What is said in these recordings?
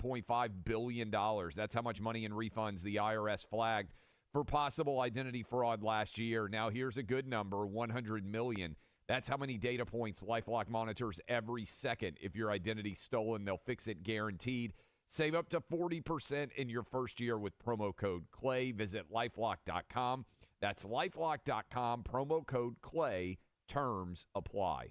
$1.5 billion. That's how much money in refunds the IRS flagged for possible identity fraud last year. Now, here's a good number, $100 million. That's how many data points LifeLock monitors every second. If your identity's stolen, they'll fix it guaranteed. Save up to 40% in your first year with promo code CLAY. Visit LifeLock.com. That's LifeLock.com, promo code CLAY. Terms apply.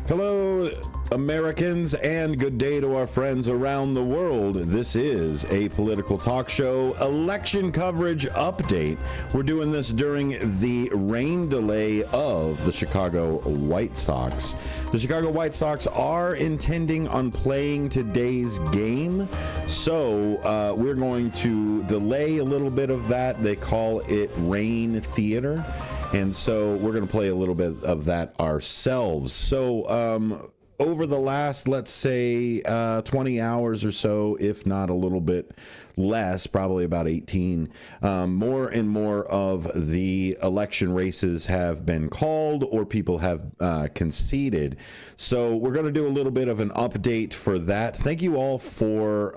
Hello, Americans, and good day to our friends around the world. This is a political talk show election coverage update. We're doing this during the rain delay of the Chicago White Sox. The Chicago White Sox are intending on playing today's game, so we're going to delay a little bit of that. They call it rain theater. And so we're going to play a little bit of that ourselves. So over the last, let's say, 20 hours or so, if not a little bit less, probably about 18, more and more of the election races have been called or people have conceded. So we're going to do a little bit of an update for that. Thank you all for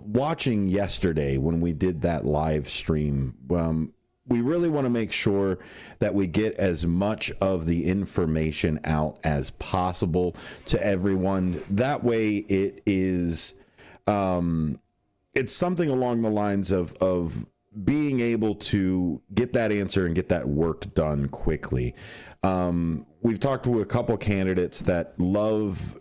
watching yesterday when we did that live stream. We really want to make sure that we get as much of the information out as possible to everyone. That way it is, it's something along the lines of being able to get that answer and get that work done quickly. We've talked to a couple candidates that love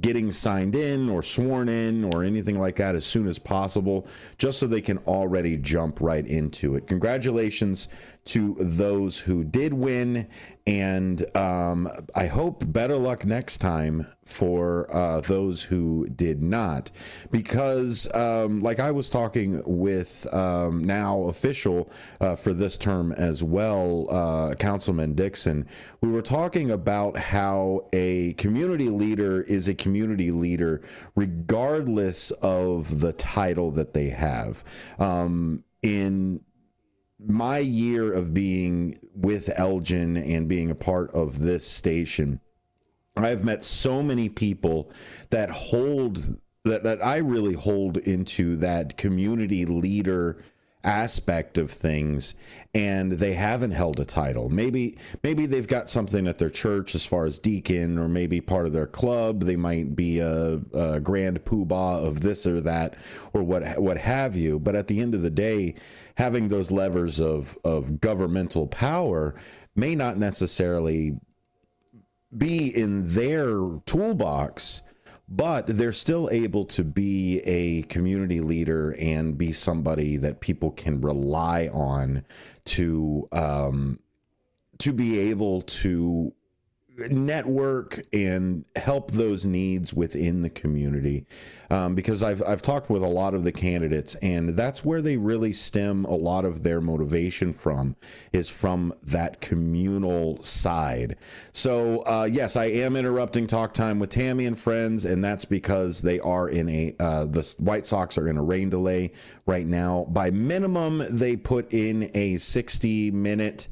getting signed in or sworn in or anything like that as soon as possible, just so they can already jump right into it. Congratulations to those who did win, and I hope better luck next time for those who did not, because like I was talking with now official for this term as well, Councilman Dixon, we were talking about how a community leader is a community leader regardless of the title that they have. In my year of being with Elgin and being a part of this station, I've met so many people that I really hold into that community leader aspect of things, and they haven't held a title. Maybe they've got something at their church as far as deacon, or maybe part of their club. They might be a grand poobah of this or that, or what have you. But at the end of the day, having those levers of governmental power may not necessarily be in their toolbox, but they're still able to be a community leader and be somebody that people can rely on to be able to network and help those needs within the community. Because I've talked with a lot of the candidates, and that's where they really stem a lot of their motivation from, is from that communal side. So yes, I am interrupting talk time with Tammy and friends, and that's because they are in the White Sox are in a rain delay right now. By minimum, they put in a 60-minute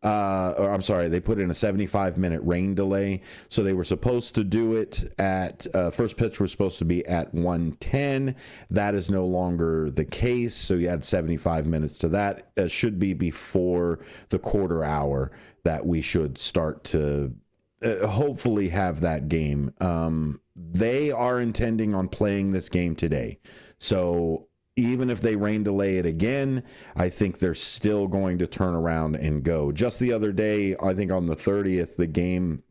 they put in a 75-minute rain delay. So they were supposed to do it at first pitch was supposed to be at 1:10. That is no longer the case. So you add 75 minutes to that. It should be before the quarter hour that we should start to hopefully have that game. They are intending on playing this game today. So even if they rain delay it again, I think they're still going to turn around and go. Just the other day, I think on the 30th, the game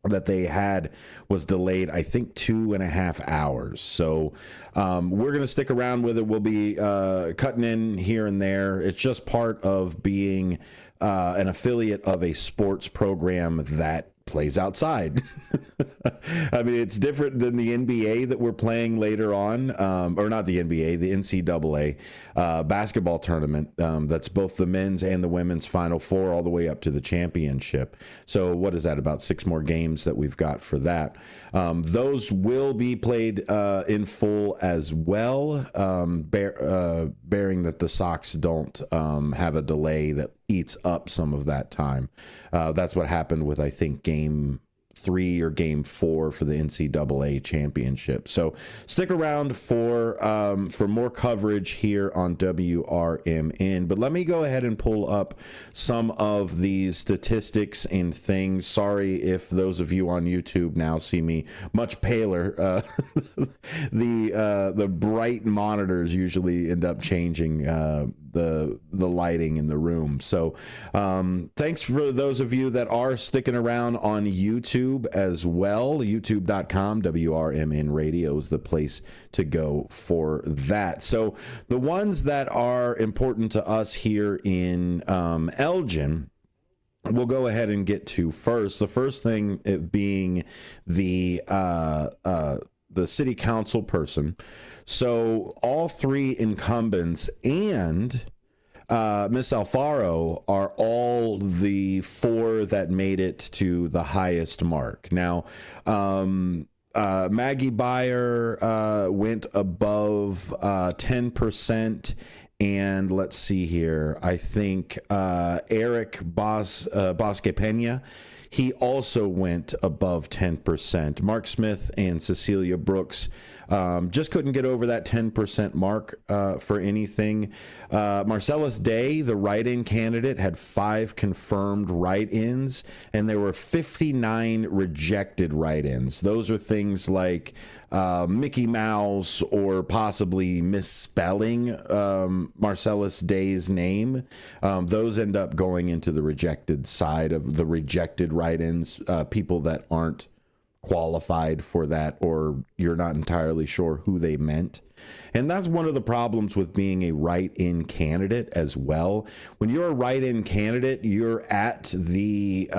that they had was delayed, I think, 2.5 hours. So we're going to stick around with it. We'll be cutting in here and there. It's just part of being an affiliate of a sports program that plays outside. I mean, it's different than the NBA that we're playing later on, or not the NBA, the NCAA basketball tournament. That's both the men's and the women's Final Four all the way up to the championship. So what is that, about 6 more games that we've got for that? Those will be played in full as well, bearing that the Sox don't have a delay that eats up some of that time. That's what happened with, I think, Game 3 or Game 4 for the NCAA championship. So stick around for more coverage here on WRMN. But let me go ahead and pull up some of these statistics and things. Sorry if those of you on YouTube now see me much paler. The bright monitors usually end up changing the lighting in the room. So thanks for those of you that are sticking around on YouTube as well. YouTube.com, WRMN Radio is the place to go for that. So the ones that are important to us here in Elgin, we'll go ahead and get to first. The first thing being the city council person. So all 3 incumbents and Miss Alfaro are all the 4 that made it to the highest mark. Now, Maggie Beyer went above 10%. And let's see here. I think Eric Bosque Pena, he also went above 10%. Mark Smith and Cecilia Brooks just couldn't get over that 10% mark for anything. Marcellus Day, the write-in candidate, had 5 confirmed write-ins, and there were 59 rejected write-ins. Those are things like Mickey Mouse or possibly misspelling Marcellus Day's name. Those end up going into the rejected side of the rejected write-ins, people that aren't qualified for that, or you're not entirely sure who they meant. And that's one of the problems with being a write-in candidate as well. When you're a write-in candidate, you're at the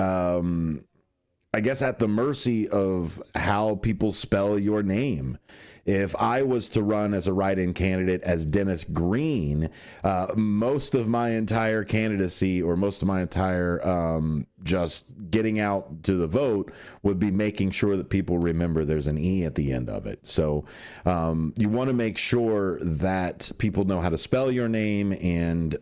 I guess at the mercy of how people spell your name. If I was to run as a write-in candidate as Dennis Green, most of my entire candidacy, or most of my entire just getting out to the vote, would be making sure that people remember there's an E at the end of it. So you want to make sure that people know how to spell your name, and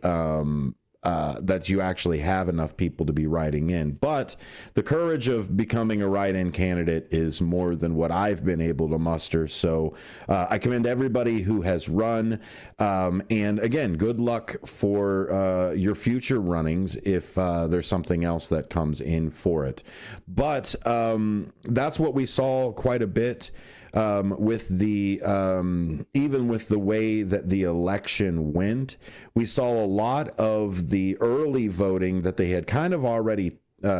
that you actually have enough people to be writing in. But the courage of becoming a write-in candidate is more than what I've been able to muster. So I commend everybody who has run. And again, good luck for your future runnings if there's something else that comes in for it. But that's what we saw quite a bit. With the even with the way that the election went, we saw a lot of the early voting that they had kind of already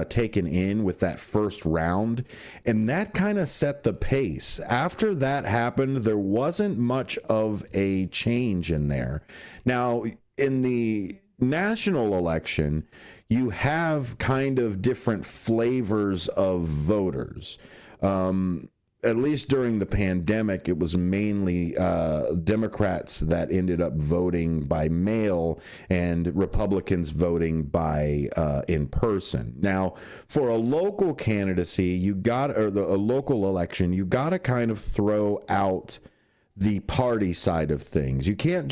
taken in with that first round, and that kind of set the pace. After that happened, there wasn't much of a change in there. Now, in the national election, you have kind of different flavors of voters. At least during the pandemic, it was mainly Democrats that ended up voting by mail and Republicans voting by in person. Now, for a local candidacy, a local election, you got to kind of throw out the party side of things. You can't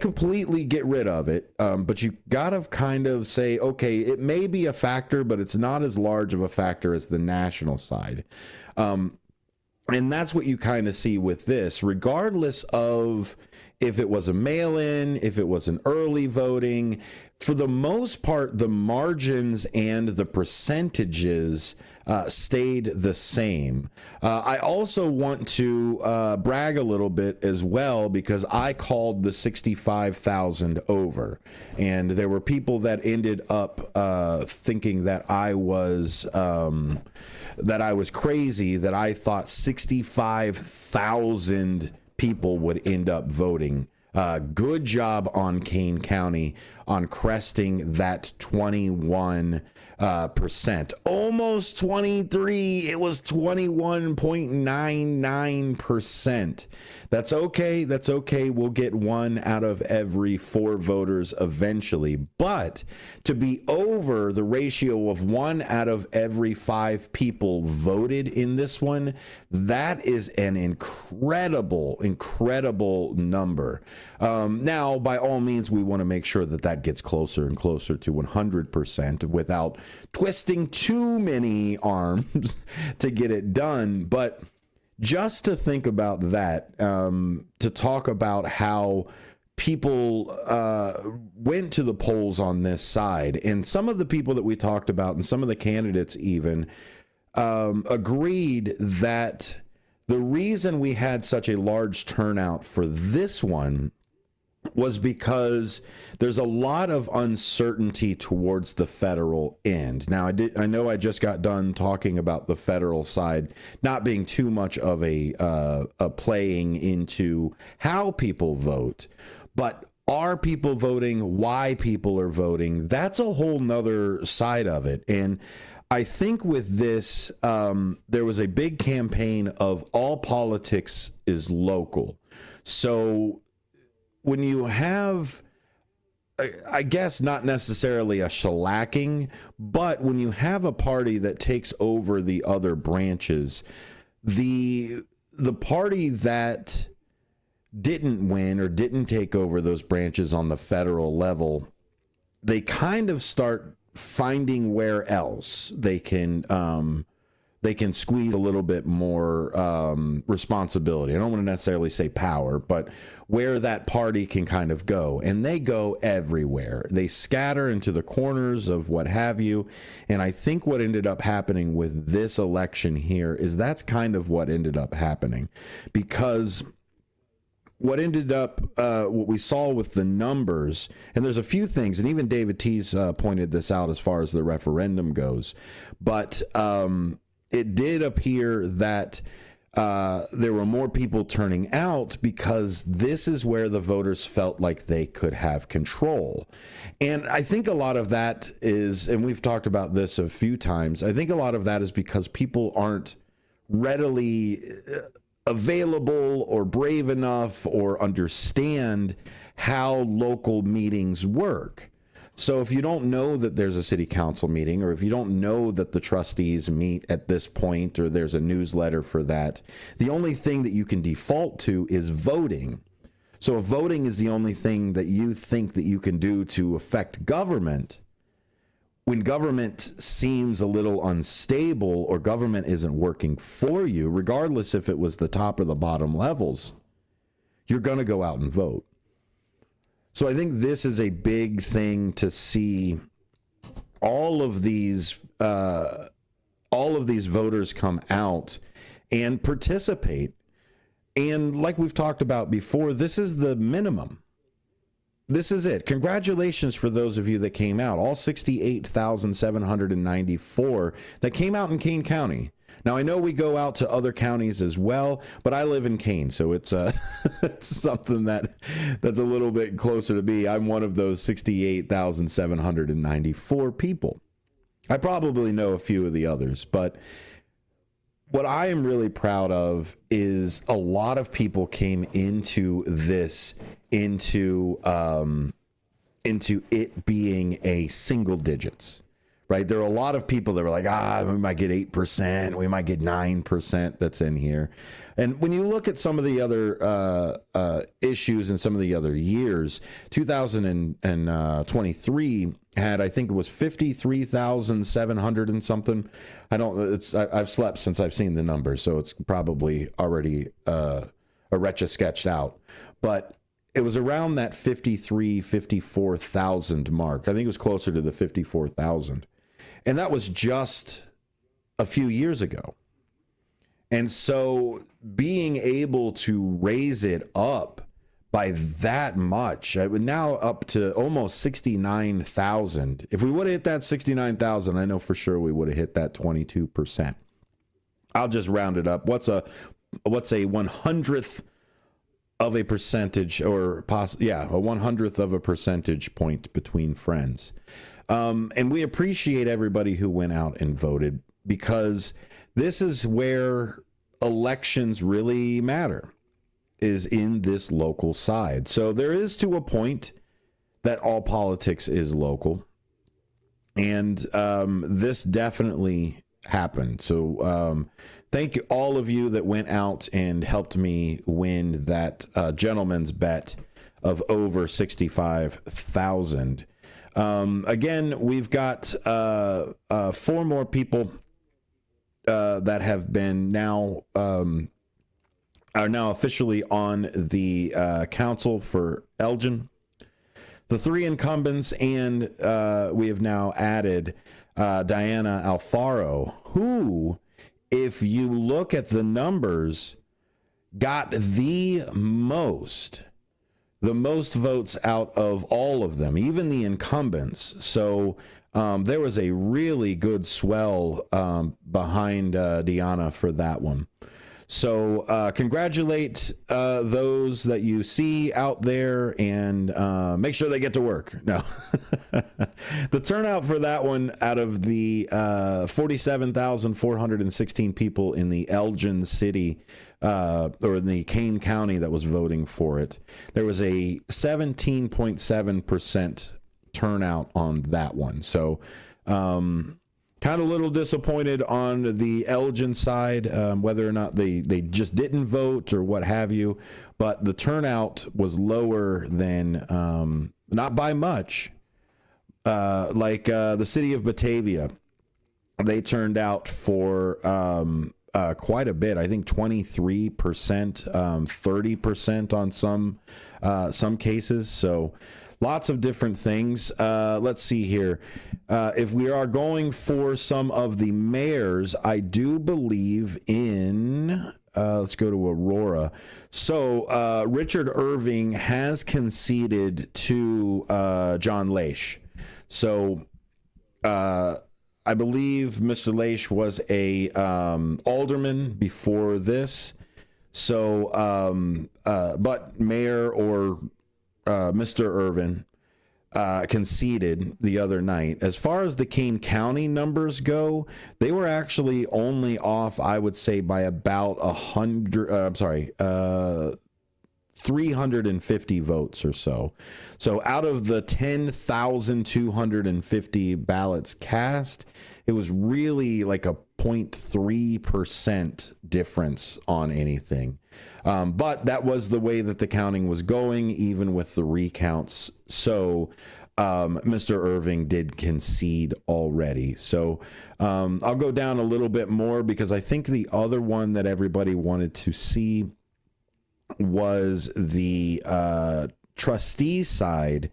completely get rid of it, but you got to kind of say, okay, it may be a factor, but it's not as large of a factor as the national side. And that's what you kind of see with this, regardless of if it was a mail-in, if it was an early voting. For the most part, the margins and the percentages stayed the same. I also want to brag a little bit as well, because I called the 65,000 over, and there were people that ended up thinking that I was crazy, that I thought 65,000 people would end up voting Good job on Kane County on cresting that 21%. Almost 23. It was 21.99%. That's okay. That's okay. We'll get 1 out of every 4 voters eventually. But to be over the ratio of 1 out of every 5 people voted in this one, that is an incredible number. Now, by all means, we want to make sure that that gets closer and closer to 100% without twisting too many arms to get it done. But just to think about that, to talk about how people went to the polls on this side, and some of the people that we talked about and some of the candidates even agreed that the reason we had such a large turnout for this one was because there's a lot of uncertainty towards the federal end. Now, I know I just got done talking about the federal side not being too much of a playing into how people vote, but are people voting, why people are voting, that's a whole nother side of it. And I think with this, there was a big campaign of all politics is local. So when you have, I guess not necessarily a shellacking, but when you have a party that takes over the other branches, the party that didn't win or didn't take over those branches on the federal level, they kind of start finding where else they can squeeze a little bit more responsibility. I don't want to necessarily say power, but where that party can kind of go. And they go everywhere. They scatter into the corners of what have you. And I think what ended up happening with this election here is that's kind of what ended up happening. Because what ended up, what we saw with the numbers, and there's a few things, and even David Tease pointed this out as far as the referendum goes, but it did appear that there were more people turning out because this is where the voters felt like they could have control. And I think a lot of that is, and we've talked about this a few times, I think a lot of that is because people aren't readily available or brave enough or understand how local meetings work. So if you don't know that there's a city council meeting, or if you don't know that the trustees meet at this point, or there's a newsletter for that, the only thing that you can default to is voting. So if voting is the only thing that you think that you can do to affect government, when government seems a little unstable or government isn't working for you, regardless if it was the top or the bottom levels, you're going to go out and vote. So I think this is a big thing to see all of these voters come out and participate. And like we've talked about before, this is the minimum. This is it. Congratulations for those of you that came out, all 68,794 that came out in Kane County. Now, I know we go out to other counties as well, but I live in Kane, so it's it's something that's a little bit closer to me. I'm one of those 68,794 people. I probably know a few of the others, but what I am really proud of is a lot of people came into this, into it being a single digits. Right. There are a lot of people that were like, we might get 8%, we might get 9% that's in here. And when you look at some of the other issues in some of the other years, 2023 had, I think it was 53,700 and something. I've slept since I've seen the numbers, so it's probably already a retcha sketched out. But it was around that 54,000 mark. I think it was closer to the 54,000. And that was just a few years ago. And so being able to raise it up by that much, now up to almost 69,000. If we would have hit that 69,000, I know for sure we would have hit that 22%. I'll just round it up. What's a 100th of a percentage, or a 100th of a percentage point between friends. And we appreciate everybody who went out and voted, because this is where elections really matter, is in this local side. So there is, to a point, that all politics is local. And this definitely happened. So thank you, all of you that went out and helped me win that gentleman's bet of over 65,000. Again, we've got 4 more people that have been now are now officially on the council for Elgin. The 3 incumbents, and we have now added Diana Alfaro, who, if you look at the numbers, got the most votes out of all of them, even the incumbents. So there was a really good swell behind Diana for that one. So congratulate those that you see out there, and make sure they get to work. No, the turnout for that one, out of the 47,416 people in the Elgin city, or in the Kane County that was voting for it, there was a 17.7% turnout on that one. So kind of a little disappointed on the Elgin side, whether or not they just didn't vote or what have you, but the turnout was lower than, not by much, like the city of Batavia. They turned out for quite a bit. I think 23%, 30% on some cases. So lots of different things. Let's see here. If we are going for some of the mayors, I do believe in, let's go to Aurora. So Richard Irving has conceded to John Laish. So I believe Mr. Laish was a alderman before this. So, but Mayor or Mr. Irvin conceded the other night. As far as the Kane County numbers go, they were actually only off, I would say, by about 350 votes or so. So out of the 10,250 ballots cast, it was really like a 0.3% difference on anything. But that was the way that the counting was going, even with the recounts. So Mr. Irving did concede already. So I'll go down a little bit more, because I think the other one that everybody wanted to see was the trustee side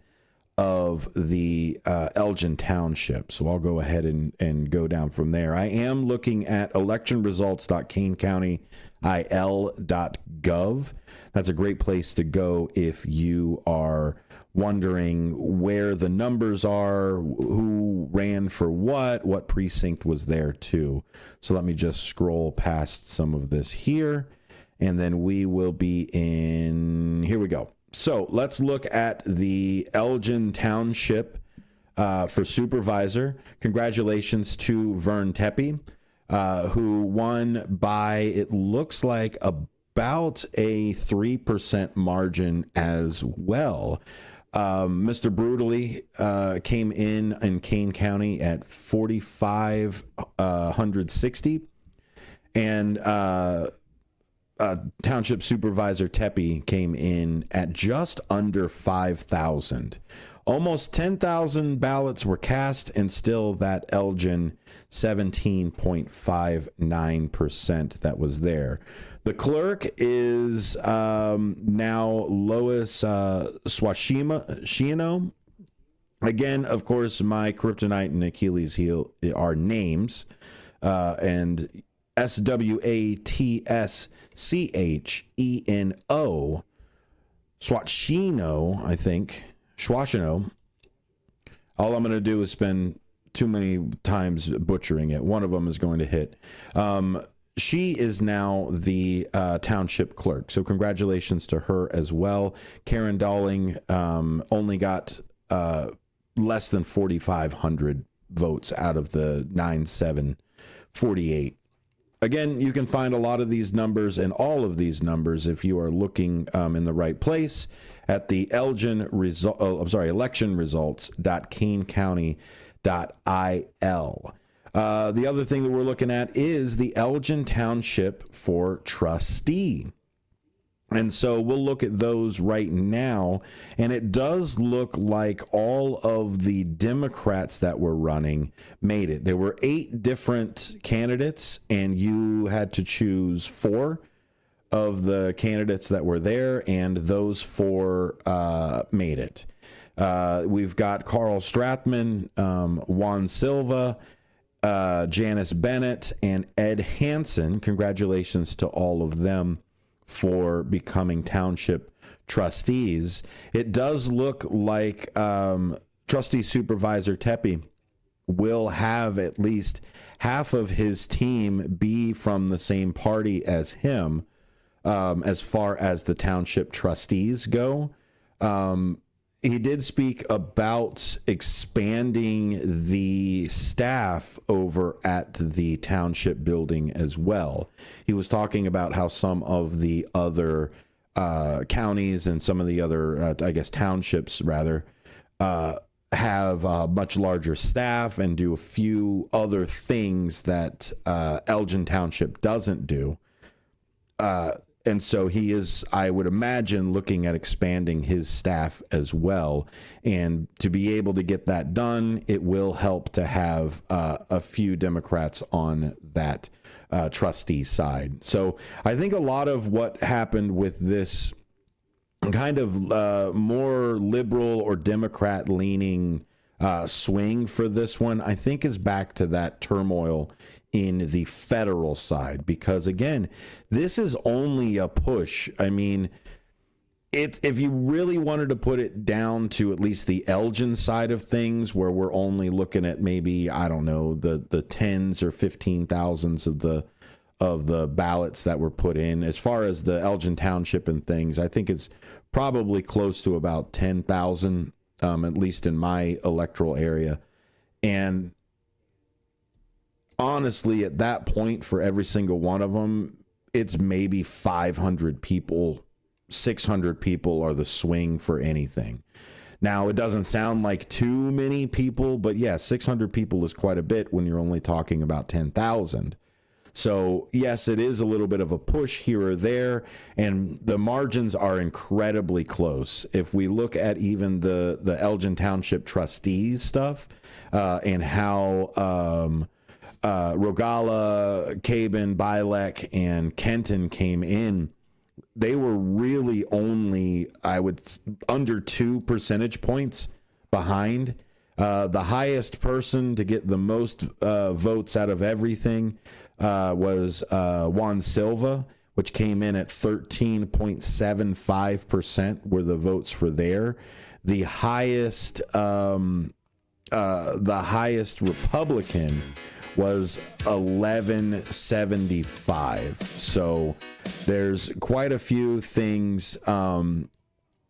of the Elgin Township. So I'll go ahead and go down from there. I am looking at electionresults.kanecountyil.gov. That's a great place to go if you are wondering where the numbers are, who ran for what precinct was there too. So let me just scroll past some of this here, and then we will be in, here we go. So let's look at the Elgin Township for supervisor. Congratulations to Vern Tepe, who won by, it looks like, about a 3% margin as well. Mr. Brutally came in Kane County at 4,560, and Township Supervisor Tepe came in at just under 5,000. Almost 10,000 ballots were cast, and still that Elgin 17.59% that was there. The clerk is now Lois Swashino. Again, of course, my kryptonite and Achilles heel are names, and SWATSCHENO, Swashino, I think. Swashino. All I'm going to do is spend too many times butchering it. One of them is going to hit. she is now the township clerk. So congratulations to her as well. Karen Dowling only got less than 4,500 votes out of the 9,748. Again, you can find a lot of these numbers and all of these numbers if you are looking in the right place at the election results.kanecounty.il. The other thing that we're looking at is the Elgin Township for Trustee. And so we'll look at those right now. And it does look like all of the Democrats that were running made it. There were 8 different candidates, and you had to choose 4 of the candidates that were there, and those 4 made it. We've got Carl Strathman, Juan Silva, Janice Bennett, and Ed Hansen. Congratulations to all of them for becoming township trustees. It does look like Trustee Supervisor Tepe will have at least half of his team be from the same party as him as far as the township trustees go. He did speak about expanding the staff over at the township building as well. He was talking about how some of the other counties and some of the other, townships rather, have much larger staff and do a few other things that Elgin Township doesn't do. And so he is, I would imagine, looking at expanding his staff as well. And to be able to get that done, it will help to have a few Democrats on that trustee side. So I think a lot of what happened with this kind of more liberal or Democrat leaning swing for this one, I think is back to that turmoil in the federal side, because again, this is only a push. I mean, if you really wanted to put it down to at least the Elgin side of things, where we're only looking at maybe, I don't know, the tens or 15,000s of the ballots that were put in, as far as the Elgin Township and things, I think it's probably close to about 10,000, at least in my electoral area. And honestly, at that point, for every single one of them, it's maybe 500 people, 600 people are the swing for anything. Now, it doesn't sound like too many people, but yeah, 600 people is quite a bit when you're only talking about 10,000. So yes, it is a little bit of a push here or there, and the margins are incredibly close. If we look at even the Elgin Township trustees stuff and how Rogala, Cabin, Bilek, and Kenton came in, they were really only, under 2 percentage points behind. The highest person to get the most votes out of everything was Juan Silva, which came in at 13.75% were the votes for there. The highest Republican was 1175. So there's quite a few things that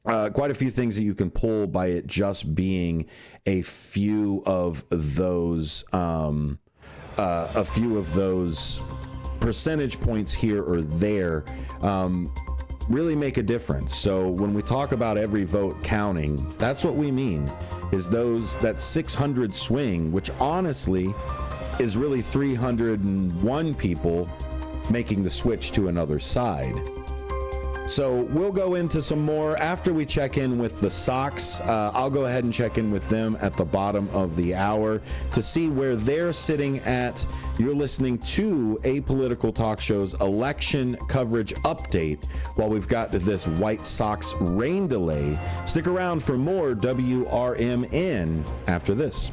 you can pull by it just being a few of those percentage points here or there really make a difference. So when we talk about every vote counting, that's what we mean, is that 600 swing, which honestly is really 301 people making the switch to another side. So we'll go into some more after we check in with the Sox. I'll go ahead and check in with them at the bottom of the hour to see where they're sitting at. You're listening to Apolitical Talk Show's election coverage update while we've got this White Sox rain delay. Stick around for more WRMN after this.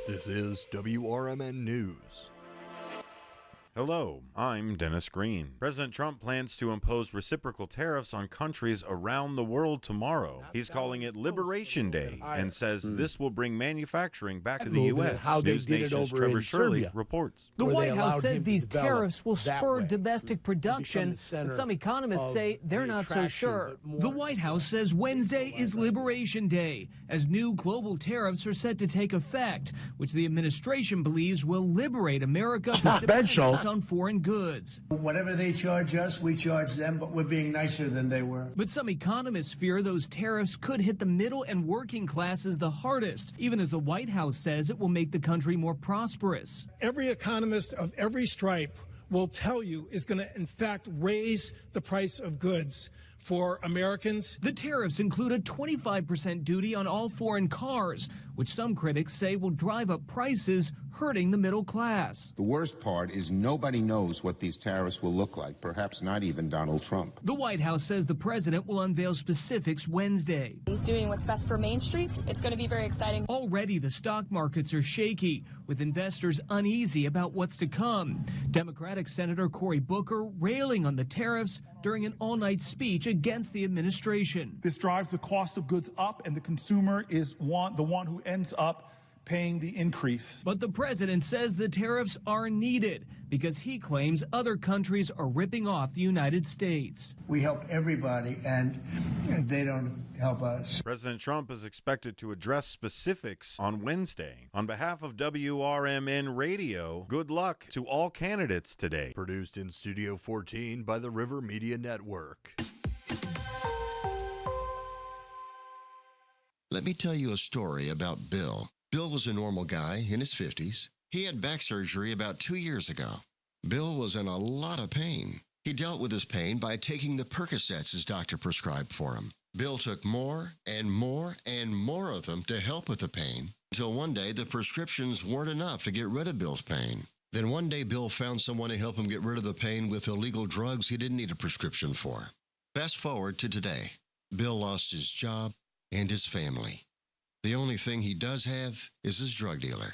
This is WRMN News. Hello, I'm Dennis Green. President Trump plans to impose reciprocal tariffs on countries around the world tomorrow. He's calling it Liberation Day and says this will bring manufacturing back to the U.S. News Nation's Trevor Shirley reports. The White House says these tariffs will spur domestic production, but some economists say they're not so sure. The White House says Wednesday is Liberation Day, as new global tariffs are set to take effect, which the administration believes will liberate America from dependence on foreign goods. Whatever they charge us, we charge them, but we're being nicer than they were. But some economists fear those tariffs could hit the middle and working classes the hardest, even as the White House says it will make the country more prosperous. Every economist of every stripe will tell you is going to, in fact, raise the price of goods for Americans. The tariffs include a 25% duty on all foreign cars, which some critics say will drive up prices, hurting the middle class. The worst part is nobody knows what these tariffs will look like, perhaps not even Donald Trump. The White House says the president will unveil specifics Wednesday. He's doing what's best for Main Street. It's going to be very exciting. Already the stock markets are shaky, with investors uneasy about what's to come. Democratic Senator Cory Booker railing on the tariffs during an all-night speech against the administration. This drives the cost of goods up, and the consumer is the one who ends up paying the increase. But the president says the tariffs are needed because he claims other countries are ripping off the United States. We help everybody, and they don't help us. President Trump is expected to address specifics on Wednesday. On behalf of WRMN Radio, good luck to all candidates today. Produced in Studio 14 by the River Media Network. Let me tell you a story about Bill. Bill was a normal guy in his 50s. He had back surgery about 2 years ago. Bill was in a lot of pain. He dealt with his pain by taking the Percocets his doctor prescribed for him. Bill took more and more and more of them to help with the pain, until one day the prescriptions weren't enough to get rid of Bill's pain. Then one day Bill found someone to help him get rid of the pain with illegal drugs he didn't need a prescription for. Fast forward to today. Bill lost his job and his family. The only thing he does have is his drug dealer.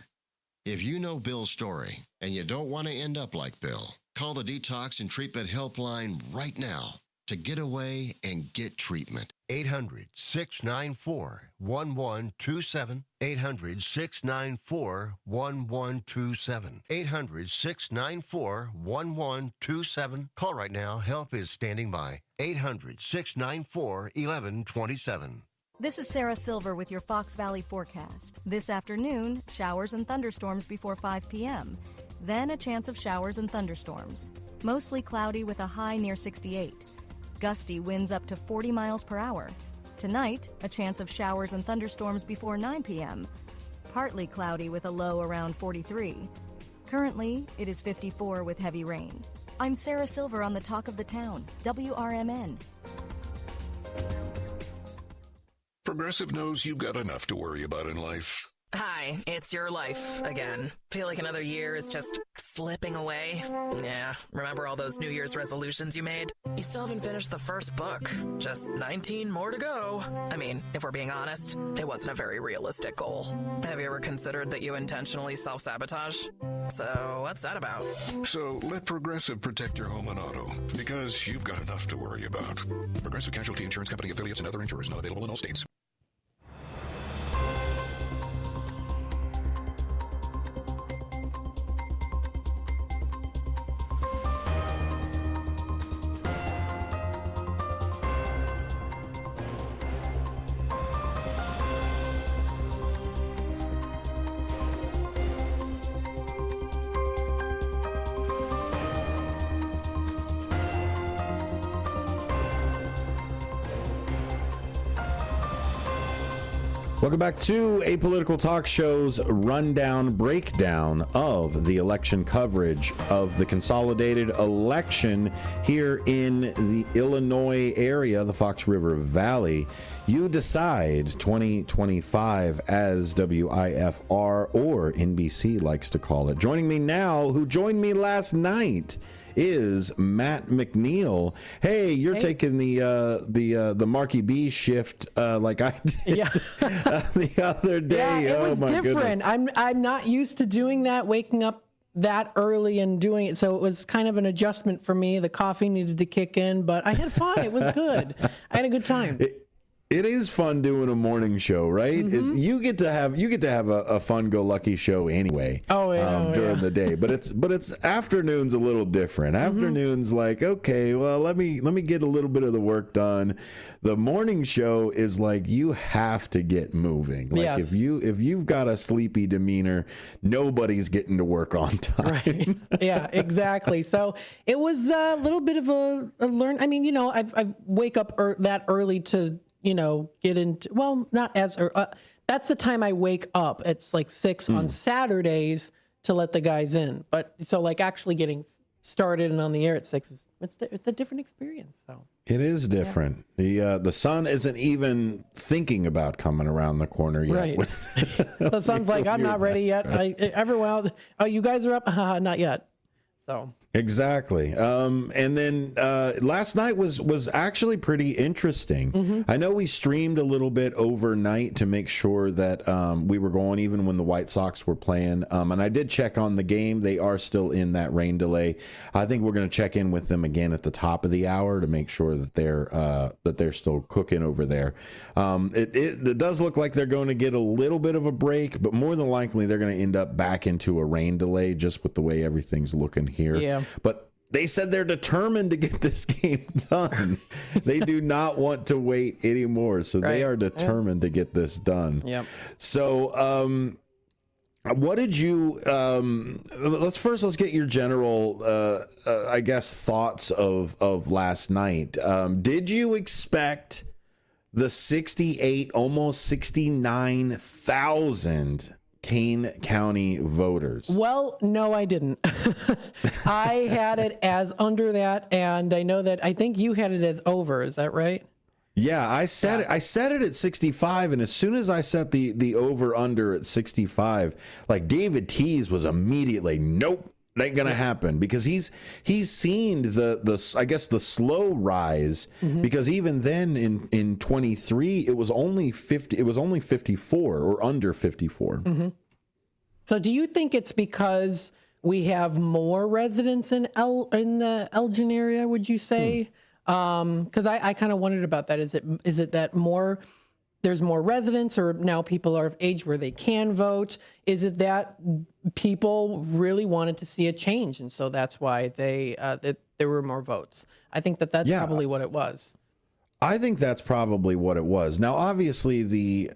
If you know Bill's story and you don't want to end up like Bill, call the Detox and Treatment Helpline right now to get away and get treatment. 800-694-1127. 800-694-1127. 800-694-1127. Call right now. Help is standing by. 800-694-1127. This is Sarah Silver with your Fox Valley forecast. This afternoon, showers and thunderstorms before 5 p.m. Then a chance of showers and thunderstorms. Mostly cloudy with a high near 68. Gusty winds up to 40 miles per hour. Tonight, a chance of showers and thunderstorms before 9 p.m. Partly cloudy with a low around 43. Currently, it is 54 with heavy rain. I'm Sarah Silver on the Talk of the Town, WRMN. Progressive knows you've got enough to worry about in life. Hi, it's your life again. Feel like another year is just slipping away. Yeah, remember all those New Year's resolutions you made? You still haven't finished the first book. Just 19 more to go. I mean, if we're being honest, it wasn't a very realistic goal. Have you ever considered that you intentionally self-sabotage? So, what's that about? So, let Progressive protect your home and auto, because you've got enough to worry about. Progressive Casualty Insurance Company affiliates and other insurers not available in all states. Welcome back to Apolitical Talk Show's rundown breakdown of the election coverage of the consolidated election here in the Illinois area, the Fox River Valley. You decide 2025, as WIFR or NBC likes to call it. Joining me now, who joined me last night, is Matt McNeil. Hey, you're taking the Marky B shift like I did the other day. Yeah, it was different. Goodness. I'm not used to doing that, waking up that early in doing it, so it was kind of an adjustment for me. The coffee needed to kick in, but I had fun. It was good. I had a good time. It is fun doing a morning show, right? Mm-hmm. You get to have a fun-go-lucky show anyway. During the day, but it's afternoons a little different. Afternoons, like, okay, well, let me get a little bit of the work done. The morning show is like you have to get moving. Like if you've got a sleepy demeanor, nobody's getting to work on time. Right. Yeah, exactly. So it was a little bit of a learn. I mean, I wake up that early to get into, well, not as, that's the time I wake up. It's like 6 on Saturdays to let the guys in. But so like actually getting started and on the air at 6 it's a different experience. So it is different. Yeah. The sun isn't even thinking about coming around the corner yet. Right. The sun's like, I'm not ready yet. Everyone else, oh, you guys are up? Not yet. So exactly. And then last night was actually pretty interesting. Mm-hmm. I know we streamed a little bit overnight to make sure that we were going even when the White Sox were playing. And I did check on the game. They are still in that rain delay. I think we're going to check in with them again at the top of the hour to make sure that they're still cooking over there. It does look like they're going to get a little bit of a break, but more than likely they're going to end up back into a rain delay just with the way everything's looking here. Yeah. But they said they're determined to get this game done. They do not want to wait anymore. So they are determined to get this done. Yep. So what did you let's get your general I guess thoughts of last night. Did you expect the 68 almost 69,000 Kane County voters? Well, no, I didn't. I had it as under that, and I think you had it as over. Is that right? Yeah, I set it at 65, and as soon as I set the over under at 65, like David Tease was immediately, nope, it ain't gonna happen, because he's seen the I guess the slow rise, because even then in 23 it was only 54 or under 54. Mm-hmm. So do you think it's because we have more residents in the Elgin area, would you say? Because I kind of wondered about that. Is it that there's more residents, or now people are of age where they can vote? Is it that people really wanted to see a change, and so that's why that there were more votes? I think that's probably what it was. I think that's probably what it was. Now, obviously, the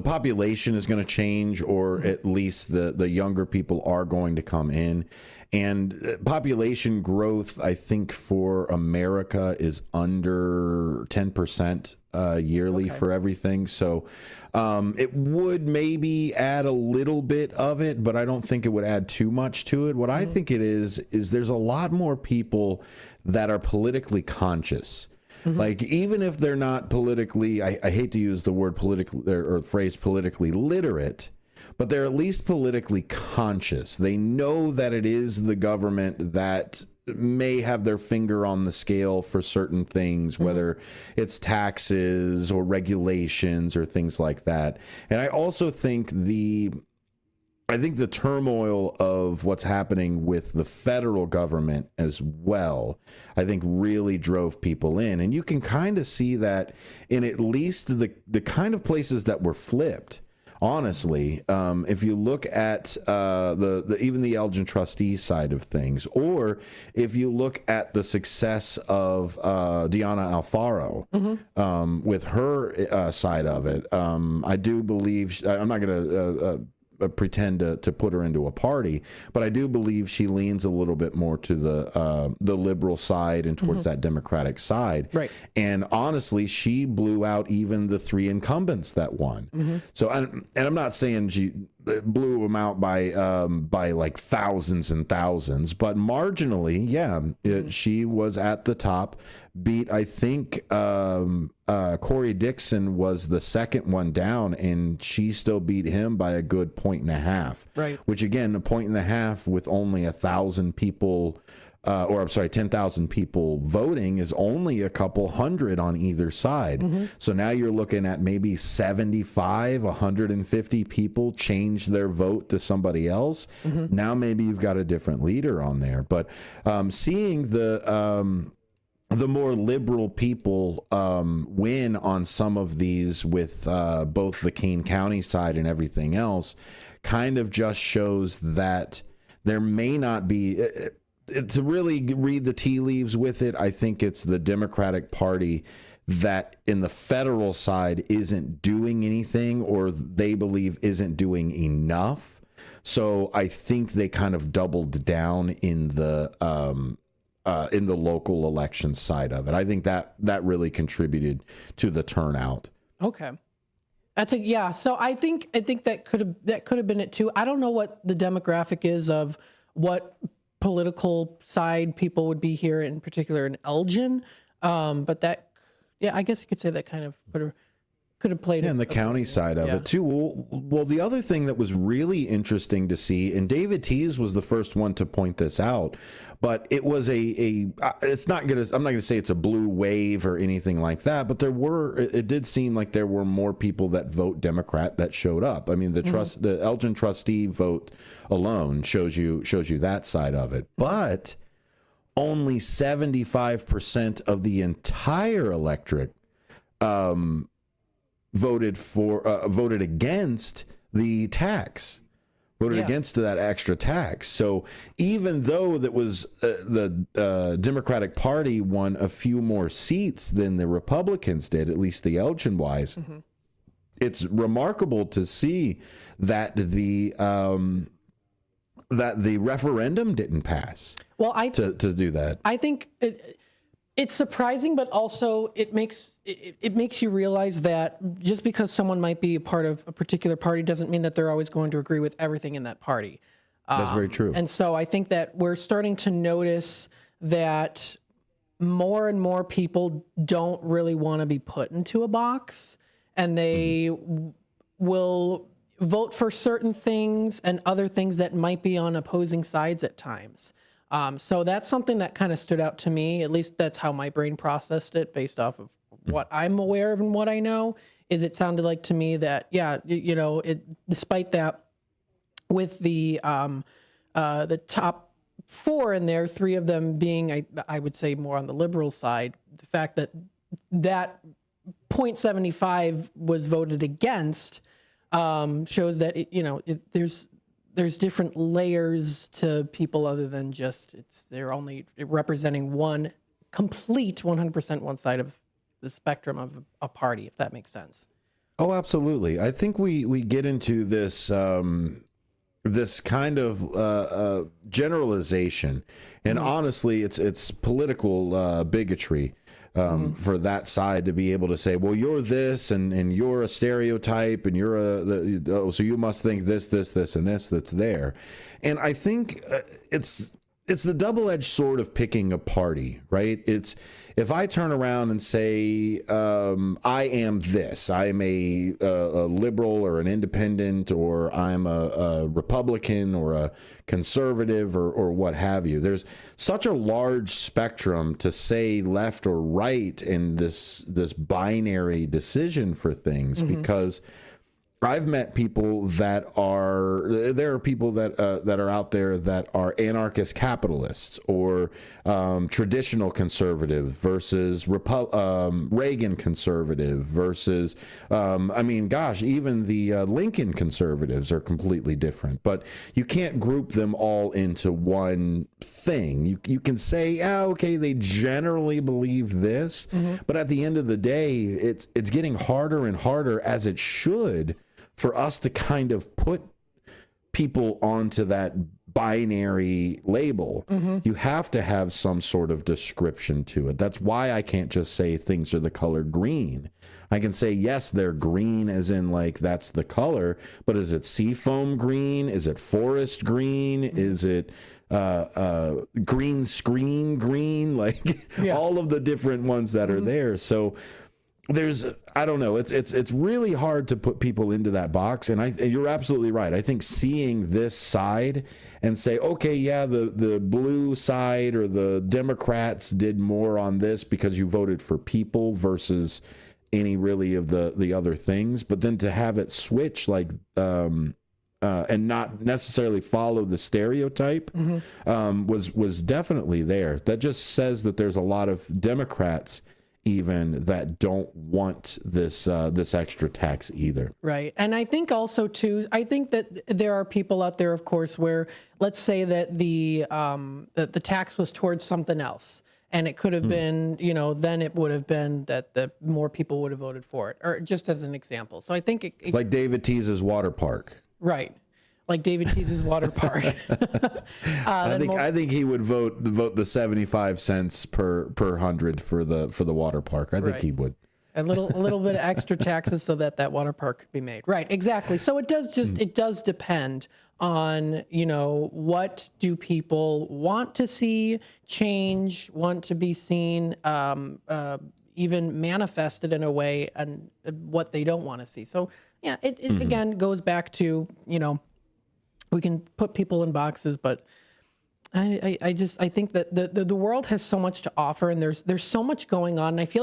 population is going to change, or at least the younger people are going to come in. And population growth, I think, for America is under 10% yearly for everything. So it would maybe add a little bit of it, but I don't think it would add too much to it. What I think it is there's a lot more people that are politically conscious. Like, even if they're not politically, I hate to use the word politically or phrase politically literate, but they're at least politically conscious. They know that it is the government that may have their finger on the scale for certain things, whether it's taxes or regulations or things like that. And I also think the turmoil of what's happening with the federal government as well, I think really drove people in. And you can kind of see that in at least the kind of places that were flipped. Honestly, if you look at even the Elgin trustees side of things, or if you look at the success of Deanna Alfaro with her side of it, I do believe, I'm not going to pretend to put her into a party, but I do believe she leans a little bit more to the liberal side and towards that Democratic side. Right. And honestly, she blew out even the 3 incumbents that won. So, and I'm not saying she blew them out by like thousands and thousands, but marginally, she was at the top. Beat, I think, Corey Dixon was the second one down, and she still beat him by a good 1.5 points. Right. Which, again, a 1.5 points with only 1,000 people or I'm sorry, 10,000 people voting is only a couple hundred on either side. So now you're looking at maybe 75, 150 people change their vote to somebody else. Now maybe you've got a different leader on there. But seeing the more liberal people win on some of these with both the Kane County side and everything else kind of just shows that there may not be... to really read the tea leaves with it, I think it's the Democratic Party that in the federal side isn't doing anything, or they believe isn't doing enough. So I think they kind of doubled down in the local election side of it. I think that really contributed to the turnout. Okay. Yeah. So I think that could have been it too. I don't know what the demographic is of what political side people would be here, in particular in Elgin. But that, I guess you could say that kind of could have played in the county side of it too. Well, the other thing that was really interesting to see, and David Tease was the first one to point this out, but it was I'm not gonna say it's a blue wave or anything like that, but it did seem like there were more people that vote Democrat that showed up. I mean, the Elgin trustee vote alone shows you that side of it, but only 75% of the entire electorate voted against the tax, against that extra tax. So even though that was the Democratic Party won a few more seats than the Republicans did, at least the Elgin wise, it's remarkable to see that the referendum didn't pass. Well, to do that, I think it's surprising, but also it makes you realize that just because someone might be a part of a particular party doesn't mean that they're always going to agree with everything in that party. That's very true. And so I think that we're starting to notice that more and more people don't really want to be put into a box, and they will vote for certain things and other things that might be on opposing sides at times. So that's something that kind of stood out to me. At least that's how my brain processed it based off of what I'm aware of and what I know. Is it sounded like to me that, despite that, with the top four in there, three of them being, I would say, more on the liberal side, the fact that 0.75 was voted against shows that, there's different layers to people other than just they're only representing one complete 100% one side of the spectrum of a party, if that makes sense. Oh, absolutely. I think we get into this this kind of generalization, and honestly, it's political bigotry. For that side to be able to say, well, you're this and you're a stereotype and you're so you must think this, and this that's there. And I think it's the double-edged sword of picking a party, right? It's if I turn around and say, I am this, I'm a liberal or an independent, or I'm a Republican or a conservative or what have you. There's such a large spectrum to say left or right in this binary decision for things, because I've met people there are people that are out there that are anarchist capitalists or traditional conservative versus Reagan conservative versus, even the Lincoln conservatives are completely different. But you can't group them all into one thing. You can say, okay, they generally believe this, but at the end of the day, it's getting harder and harder, as it should, for us to kind of put people onto that binary label. You have to have some sort of description to it. That's why I can't just say things are the color green. I can say, yes, they're green as in like that's the color, but is it seafoam green? Is it forest green? Is it green screen green? Like all of the different ones that are there. So I don't know. It's really hard to put people into that box. And you're absolutely right. I think seeing this side and say, okay, yeah, the blue side or the Democrats did more on this because you voted for people versus any really of the other things. But then to have it switch like, and not necessarily follow the stereotype was definitely there. That just says that there's a lot of Democrats even that don't want this extra tax either. Right. And I think also too, I think that there are people out there, of course, where let's say that the tax was towards something else. And it could have been, then it would have been that the more people would have voted for it, or just as an example. So I think it like David Tease's water park. Right. Like David Tease's water park. I think he would vote the 75 cents per 100 for the water park. I think he would. A little bit of extra taxes so that water park could be made. Right, exactly. So it does depend on, what do people want to see change, want to be seen, even manifested in a way, and what they don't want to see. So yeah, it again goes back to, we can put people in boxes, but I think that the world has so much to offer, and there's so much going on. And I feel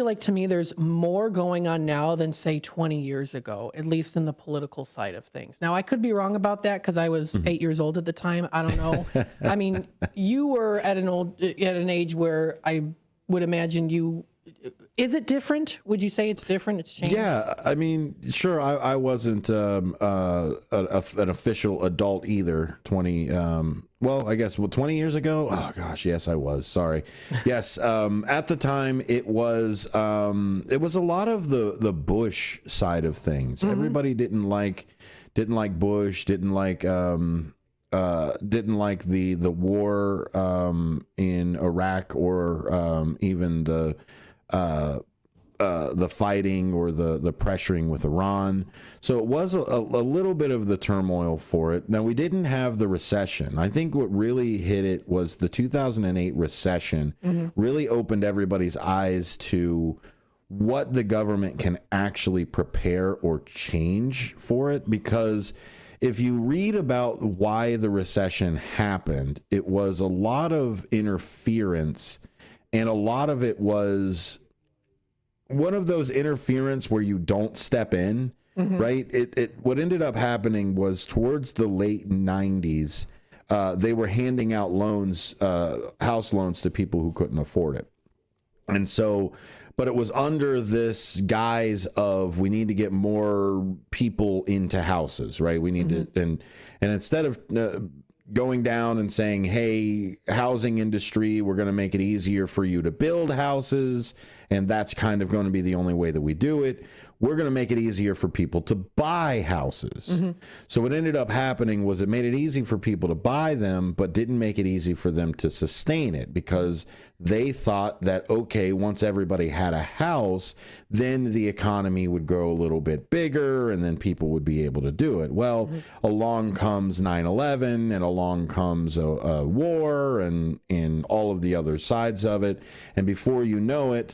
like to me there's more going on now than say 20 years ago, at least in the political side of things. Now I could be wrong about that because I was 8 years old at the time. I don't know. I mean, you were at an age where I would imagine is it different? Would you say it's different? It's changed? Yeah, I mean, sure. I wasn't an official adult either. 20 years ago. Oh gosh, yes, I was. Sorry. Yes, at the time it was a lot of the Bush side of things. Everybody didn't like Bush. Didn't like the war in Iraq or even the fighting or the pressuring with Iran. So it was a little bit of the turmoil for it. Now, we didn't have the recession. I think what really hit it was the 2008 recession really opened everybody's eyes to what the government can actually prepare or change for it. Because if you read about why the recession happened, it was a lot of interference, and a lot of it was one of those interference where you don't step in, right? What ended up happening was towards the late 90s, they were handing out loans, house loans to people who couldn't afford it. And so, but it was under this guise of we need to get more people into houses, right? We need to, and instead of going down and saying, hey, housing industry, we're going to make it easier for you to build houses, and that's kind of going to be the only way that we do it. We're going to make it easier for people to buy houses. So what ended up happening was it made it easy for people to buy them, but didn't make it easy for them to sustain it, because they thought that, okay, once everybody had a house, then the economy would grow a little bit bigger and then people would be able to do it. Well, along comes 9/11 and along comes a war and all of the other sides of it. And before you know it,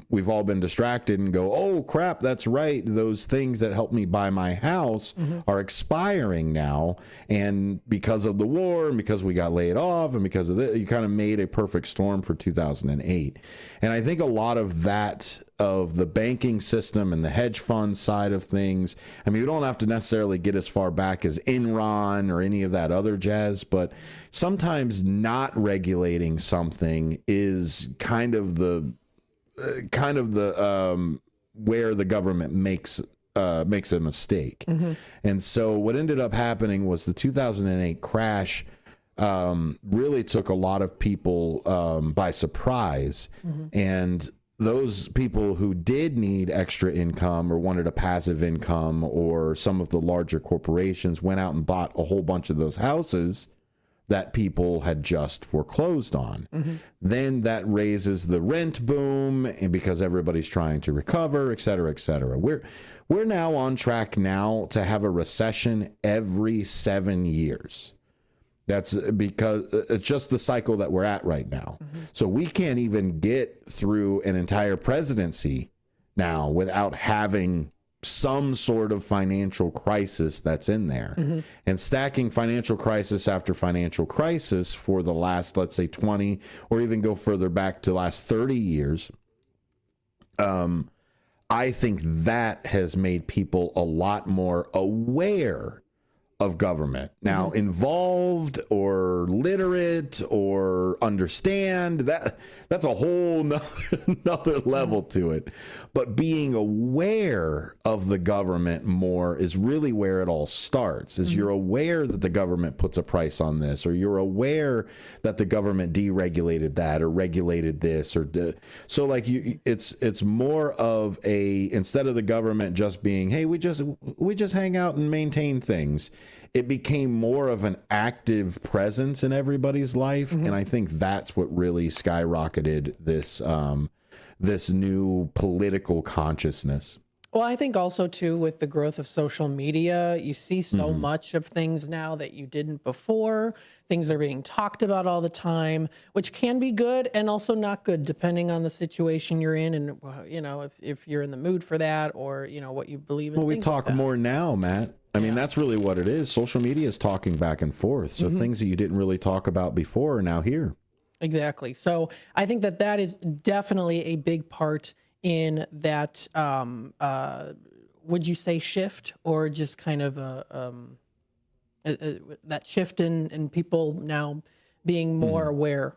we've all been distracted and go, oh crap, that's right. Those things that helped me buy my house are expiring now. And because of the war and because we got laid off and because of that, you kind of made a perfect storm for 2008. And I think a lot of that, of the banking system and the hedge fund side of things, I mean, you don't have to necessarily get as far back as Enron or any of that other jazz, but sometimes not regulating something is kind of the where the government makes a mistake. And so what ended up happening was the 2008 crash really took a lot of people by surprise. And those people who did need extra income or wanted a passive income, or some of the larger corporations went out and bought a whole bunch of those houses that people had just foreclosed on. Then that raises the rent boom, and because everybody's trying to recover, et cetera, et cetera. We're now on track now to have a recession every 7 years. That's because it's just the cycle that we're at right now. So we can't even get through an entire presidency now without having some sort of financial crisis that's in there. And stacking financial crisis after financial crisis for the last, let's say 20, or even go further back to the last 30 years, I think that has made people a lot more aware of government. Now, involved or literate or understand, that's a whole another level to it. But being aware of the government more is really where it all starts, is you're aware that the government puts a price on this, or you're aware that the government deregulated that or regulated this, or so like it's more of a, instead of the government just being, hey, we just hang out and maintain things, it became more of an active presence in everybody's life. And I think that's what really skyrocketed this new political consciousness. Well, I think also, too, with the growth of social media, you see so much of things now that you didn't before. Things are being talked about all the time, which can be good and also not good, depending on the situation you're in and, you know, if you're in the mood for that, or, you know, what you believe in. Well, we talk more now, Matt. I mean, that's really what it is. Social media is talking back and forth. So things that you didn't really talk about before are now here. Exactly. So I think that is definitely a big part in that, would you say shift, or just kind of that shift in people now being more aware?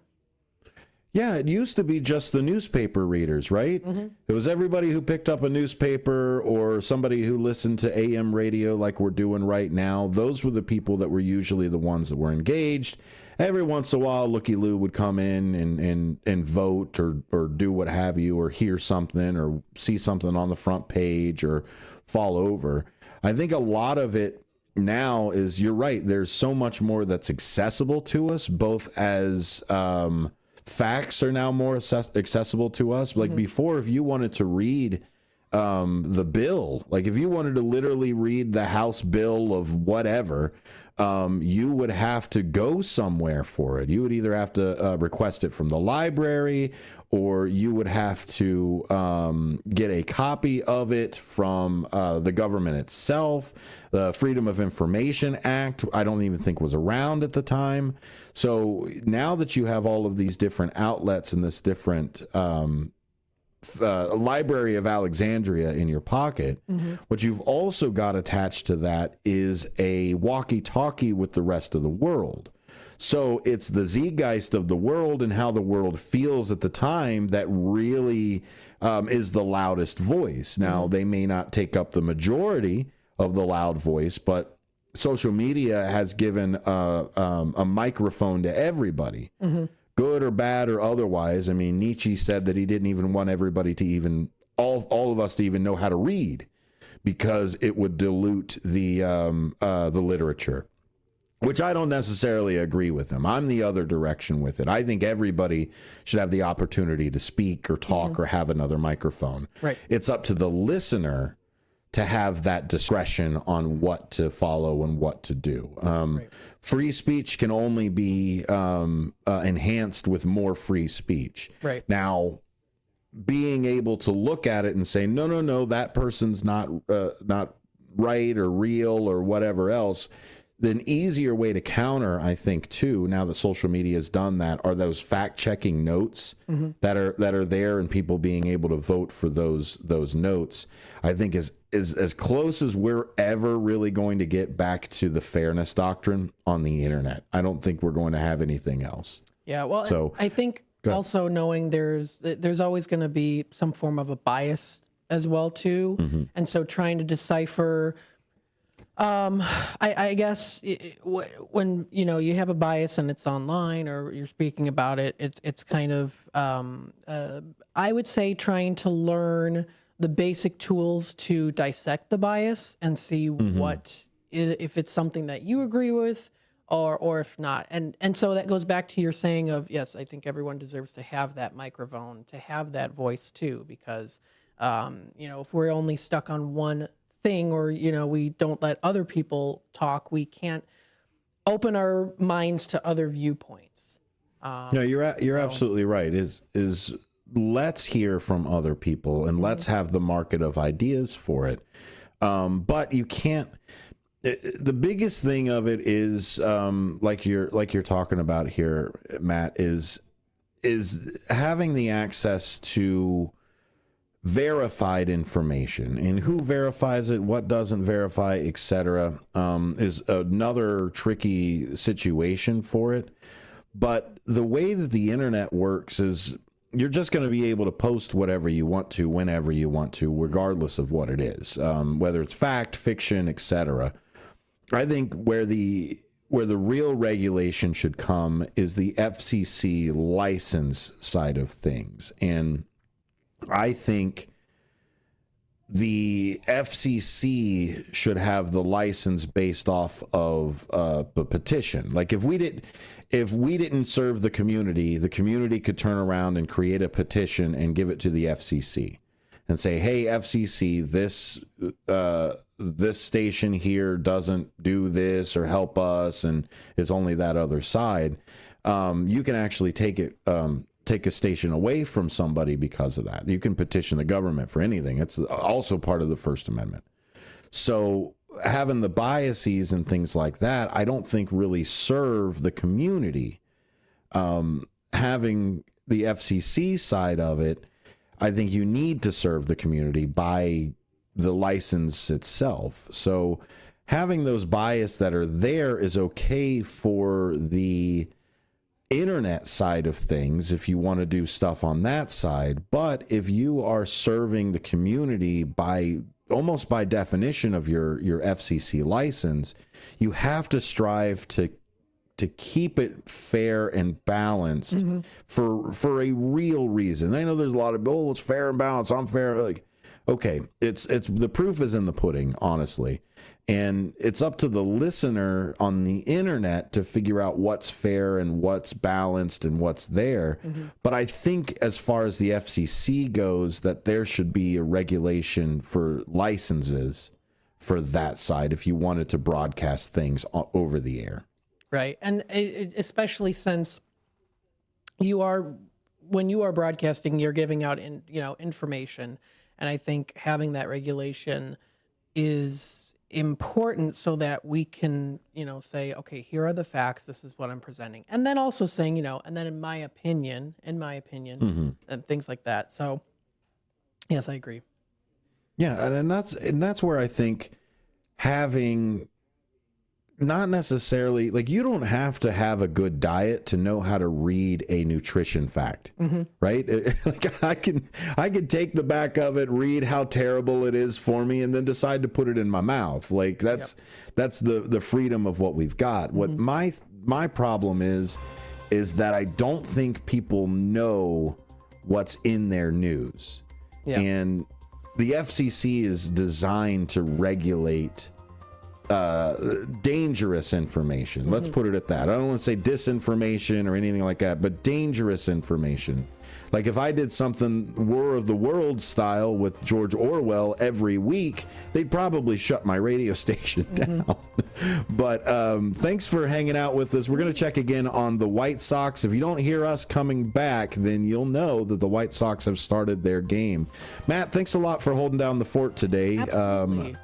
Yeah, it used to be just the newspaper readers, right? It was everybody who picked up a newspaper or somebody who listened to AM radio like we're doing right now. Those were the people that were usually the ones that were engaged. Every once in a while, Looky Lou would come in and vote or do what have you, or hear something or see something on the front page or fall over. I think a lot of it now is, you're right, there's so much more that's accessible to us, both as facts are now more accessible to us. Like before, if you wanted to read the bill, like if you wanted to literally read the House bill of whatever, you would have to go somewhere for it. You would either have to request it from the library, or you would have to get a copy of it from the government itself. The Freedom of Information Act, I don't even think was around at the time. So now that you have all of these different outlets and this different Library of Alexandria in your pocket, what you've also got attached to that is a walkie-talkie with the rest of the world. So it's the zeitgeist of the world and how the world feels at the time that really is the loudest voice. Now, they may not take up the majority of the loud voice, but social media has given a microphone to everybody. Good or bad or otherwise. I mean, Nietzsche said that he didn't even want everybody to even, all of us to even know how to read, because it would dilute the literature, which I don't necessarily agree with him. I'm the other direction with it. I think everybody should have the opportunity to speak or talk or have another microphone. Right. It's up to the listener to have that discretion on what to follow and what to do. Free speech can only be enhanced with more free speech. Right. Now, being able to look at it and say, no, that person's not right or real or whatever else, the easier way to counter, I think, too, now that social media has done that, are those fact-checking notes that are there, and people being able to vote for those notes. I think is as close as we're ever really going to get back to the fairness doctrine on the internet. I don't think we're going to have anything else. Yeah, well, so I think also knowing there's always going to be some form of a bias as well too, and so trying to decipher. I guess when you have a bias and it's online or you're speaking about it, it's kind of I would say trying to learn the basic tools to dissect the bias and see what if it's something that you agree with or if not. And so that goes back to your saying of, yes, I think everyone deserves to have that microphone, to have that voice too, because if we're only stuck on one thing, or we don't let other people talk, we can't open our minds to other viewpoints. No, you're absolutely right. Is let's hear from other people and let's have the market of ideas for it. But you can't. The biggest thing of it is like you're talking about here, Matt, is having the access to verified information, and who verifies it, what doesn't verify, etc. Is another tricky situation for it. But the way that the internet works is you're just going to be able to post whatever you want to, whenever you want to, regardless of what it is, whether it's fact, fiction, etc. I think where the real regulation should come is the FCC license side of things. And I think the FCC should have the license based off of a petition. Like if we didn't serve the community could turn around and create a petition and give it to the FCC and say, hey, FCC, this station here doesn't do this or help us and is only that other side. You can actually take a station away from somebody because of that. You can petition the government for anything. It's also part of the First Amendment. So having the biases and things like that, I don't think really serve the community. Having the FCC side of it, I think you need to serve the community by the license itself. So having those bias that are there is okay for the internet side of things if you want to do stuff on that side. But if you are serving the community by almost by definition of your FCC license, you have to strive to keep it fair and balanced for a real reason. I know there's a lot of, oh, it's fair and balanced, I'm fair. Like, okay, it's the proof is in the pudding, honestly. And it's up to the listener on the internet to figure out what's fair and what's balanced and what's there. But I think as far as the FCC goes, that there should be a regulation for licenses for that side if you wanted to broadcast things over the air. Right. And especially since when you are broadcasting, you're giving out information. And I think having that regulation is important so that we can, say, okay, here are the facts. This is what I'm presenting. And then also saying, and then in my opinion, and things like that. So yes, I agree. Yeah. And that's where I think having not necessarily, like, you don't have to have a good diet to know how to read a nutrition fact, right? Like I can take the back of it, read how terrible it is for me, and then decide to put it in my mouth. Like that's the freedom of what we've got. What my problem is that I don't think people know what's in their news. Yeah. And the FCC is designed to regulate dangerous information. Let's put it at that. I don't want to say disinformation or anything like that, but dangerous information. Like if I did something War of the Worlds style with George Orwell every week, they'd probably shut my radio station down. But thanks for hanging out with us. We're going to check again on the White Sox. If you don't hear us coming back, then you'll know that the White Sox have started their game. Matt, thanks a lot for holding down the fort today. Absolutely.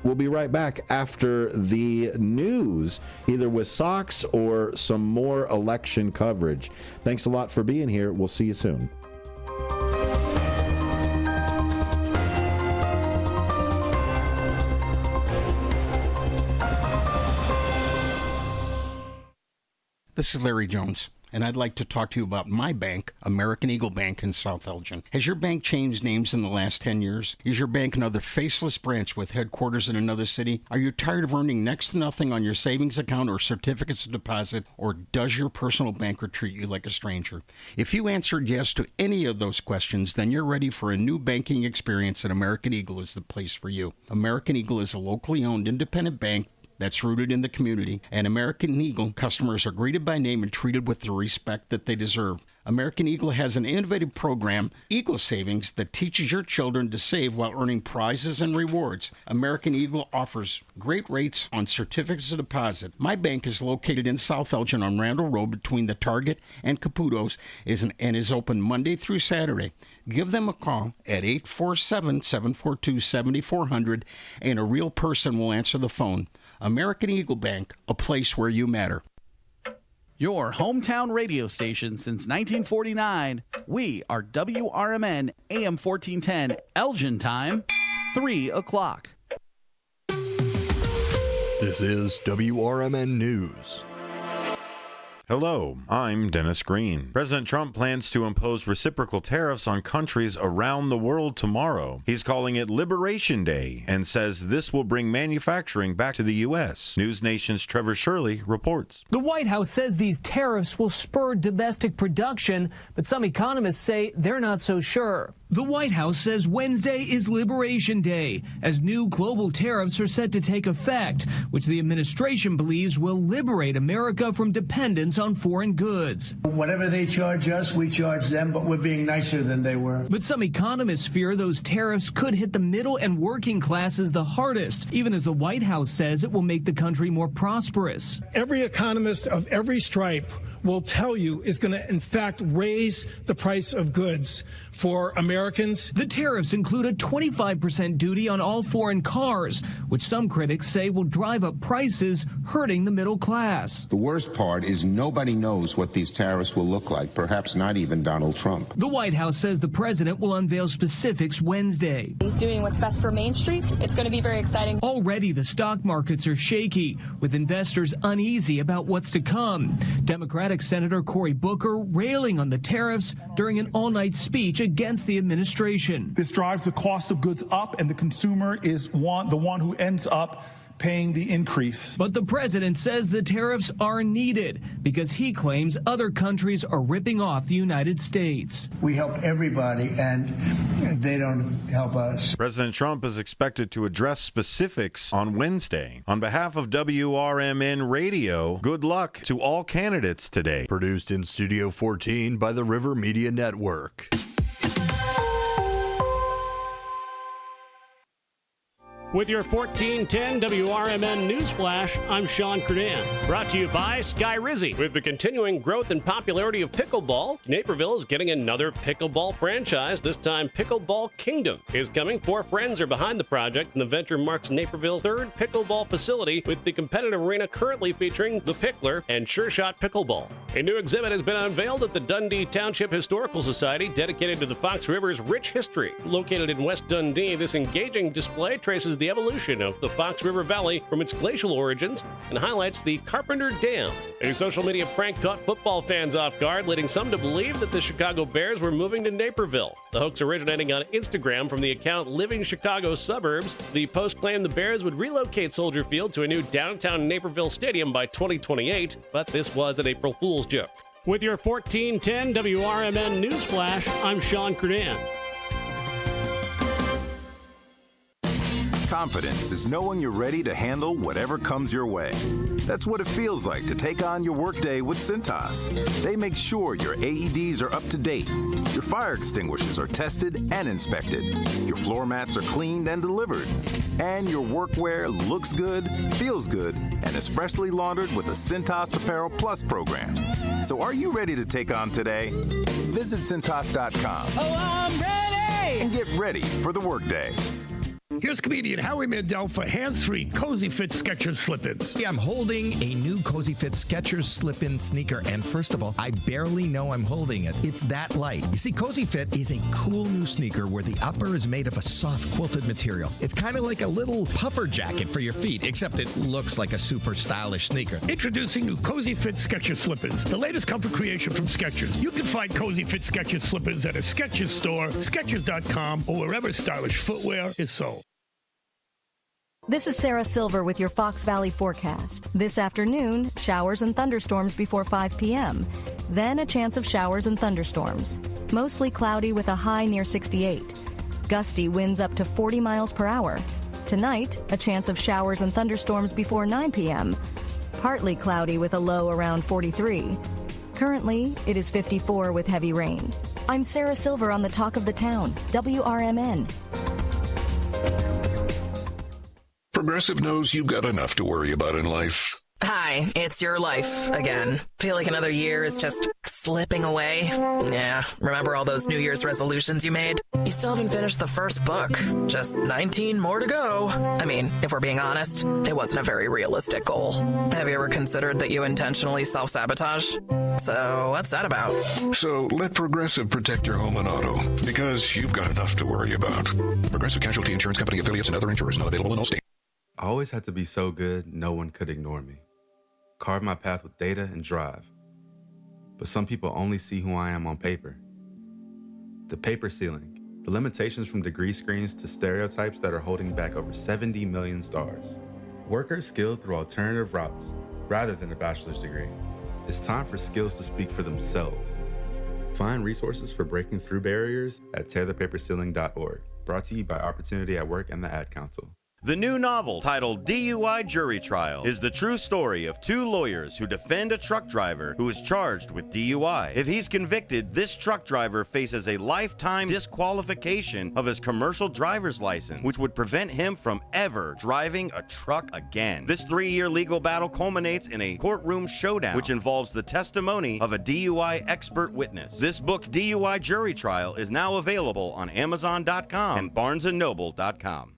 We'll be right back after the news, either with Sox or some more election coverage. Thanks a lot for being here. We'll see you soon. This is Larry Jones, and I'd like to talk to you about my bank, American Eagle Bank in South Elgin. Has your bank changed names in the last 10 years? Is your bank another faceless branch with headquarters in another city? Are you tired of earning next to nothing on your savings account or certificates of deposit? Or does your personal banker treat you like a stranger? If you answered yes to any of those questions, then you're ready for a new banking experience, and American Eagle is the place for you. American Eagle is a locally owned independent bank that's rooted in the community. And American Eagle customers are greeted by name and treated with the respect that they deserve. American Eagle has an innovative program, Eagle Savings, that teaches your children to save while earning prizes and rewards. American Eagle offers great rates on certificates of deposit. My bank is located in South Elgin on Randall Road between the Target and Caputo's and is open Monday through Saturday. Give them a call at 847-742-7400 and a real person will answer the phone. American Eagle Bank, a place where you matter. Your hometown radio station since 1949. We are WRMN AM 1410, Elgin time, 3 o'clock. This is WRMN News. Hello, I'm Dennis Green. President Trump plans to impose reciprocal tariffs on countries around the world tomorrow. He's calling it Liberation Day and says this will bring manufacturing back to the U.S. News Nation's Trevor Shirley reports. The White House says these tariffs will spur domestic production, but some economists say they're not so sure. The White House says Wednesday is Liberation Day, as new global tariffs are set to take effect, which the administration believes will liberate America from dependence on foreign goods. Whatever they charge us, we charge them, but we're being nicer than they were. But some economists fear those tariffs could hit the middle and working classes the hardest, even as the White House says it will make the country more prosperous. Every economist of every stripe will tell you is going to, in fact, raise the price of goods for Americans. The tariffs include a 25% duty on all foreign cars, which some critics say will drive up prices, hurting the middle class. The worst part is nobody knows what these tariffs will look like, perhaps not even Donald Trump. The White House says the president will unveil specifics Wednesday. He's doing what's best for Main Street. It's going to be very exciting. Already the stock markets are shaky, with investors uneasy about what's to come. Democratic Senator Cory Booker railing on the tariffs during an all-night speech against the administration. This drives the cost of goods up, and the consumer is the one who ends up paying the increase. But the president says the tariffs are needed because he claims other countries are ripping off the United States. We help everybody, and they don't help us. President Trump is expected to address specifics on Wednesday. On behalf of WRMN Radio, good luck to all candidates today. Produced in Studio 14 by the River Media Network. With your 1410 WRMN News Flash, I'm Sean Credan. Brought to you by Sky Rizzy. With the continuing growth and popularity of pickleball, Naperville is getting another pickleball franchise. This time, Pickleball Kingdom is coming. 4 friends are behind the project, and the venture marks Naperville's 3rd pickleball facility, with the competitive arena currently featuring the Pickler and Sure Shot Pickleball. A new exhibit has been unveiled at the Dundee Township Historical Society, dedicated to the Fox River's rich history. Located in West Dundee, this engaging display traces the evolution of the Fox River Valley from its glacial origins and highlights the Carpenter Dam. A social media prank caught football fans off guard, leading some to believe that the Chicago Bears were moving to Naperville. The hoax originating on Instagram from the account Living Chicago Suburbs. The post claimed the Bears would relocate Soldier Field to a new downtown Naperville stadium by 2028, but this was an April Fool's joke. With your 1410 WRMN News Flash, I'm Sean Credan. Confidence is knowing you're ready to handle whatever comes your way. That's what it feels like to take on your workday with Cintas. They make sure your AEDs are up to date, your fire extinguishers are tested and inspected, your floor mats are cleaned and delivered, and your workwear looks good, feels good, and is freshly laundered with the Cintas Apparel Plus program. So are you ready to take on today? Visit Cintas.com. Oh, I'm ready! And get ready for the workday. Here's comedian Howie Mandel for hands-free Cozy Fit Skechers slip-ins. Yeah, I'm holding a new Cozy Fit Skechers slip-in sneaker, and first of all, I barely know I'm holding it. It's that light. You see, Cozy Fit is a cool new sneaker where the upper is made of a soft quilted material. It's kind of like a little puffer jacket for your feet, except it looks like a super stylish sneaker. Introducing new Cozy Fit Skechers slip-ins, the latest comfort creation from Skechers. You can find Cozy Fit Skechers slip-ins at a Skechers store, Skechers.com, or wherever stylish footwear is sold. This is Sarah Silver with your Fox Valley forecast. This afternoon, showers and thunderstorms before 5 p.m. Then a chance of showers and thunderstorms. Mostly cloudy with a high near 68. Gusty winds up to 40 miles per hour. Tonight, a chance of showers and thunderstorms before 9 p.m. Partly cloudy with a low around 43. Currently, it is 54 with heavy rain. I'm Sarah Silver on the Talk of the Town, WRMN. Progressive knows you've got enough to worry about in life. Hi, it's your life again. Feel like another year is just slipping away? Yeah, remember all those New Year's resolutions you made? You still haven't finished the first book. Just 19 more to go. I mean, if we're being honest, it wasn't a very realistic goal. Have you ever considered that you intentionally self-sabotage? So, what's that about? So, let Progressive protect your home and auto, because you've got enough to worry about. Progressive Casualty Insurance Company affiliates and other insurers not available in all states. I always had to be so good, no one could ignore me. Carve my path with data and drive. But some people only see who I am on paper. The paper ceiling, the limitations from degree screens to stereotypes that are holding back over 70 million stars. Workers skilled through alternative routes, rather than a bachelor's degree. It's time for skills to speak for themselves. Find resources for breaking through barriers at tearthepaperceiling.org. Brought to you by Opportunity at Work and the Ad Council. The new novel, titled DUI Jury Trial, is the true story of two lawyers who defend a truck driver who is charged with DUI. If he's convicted, this truck driver faces a lifetime disqualification of his commercial driver's license, which would prevent him from ever driving a truck again. This 3-year legal battle culminates in a courtroom showdown, which involves the testimony of a DUI expert witness. This book, DUI Jury Trial, is now available on Amazon.com and BarnesandNoble.com.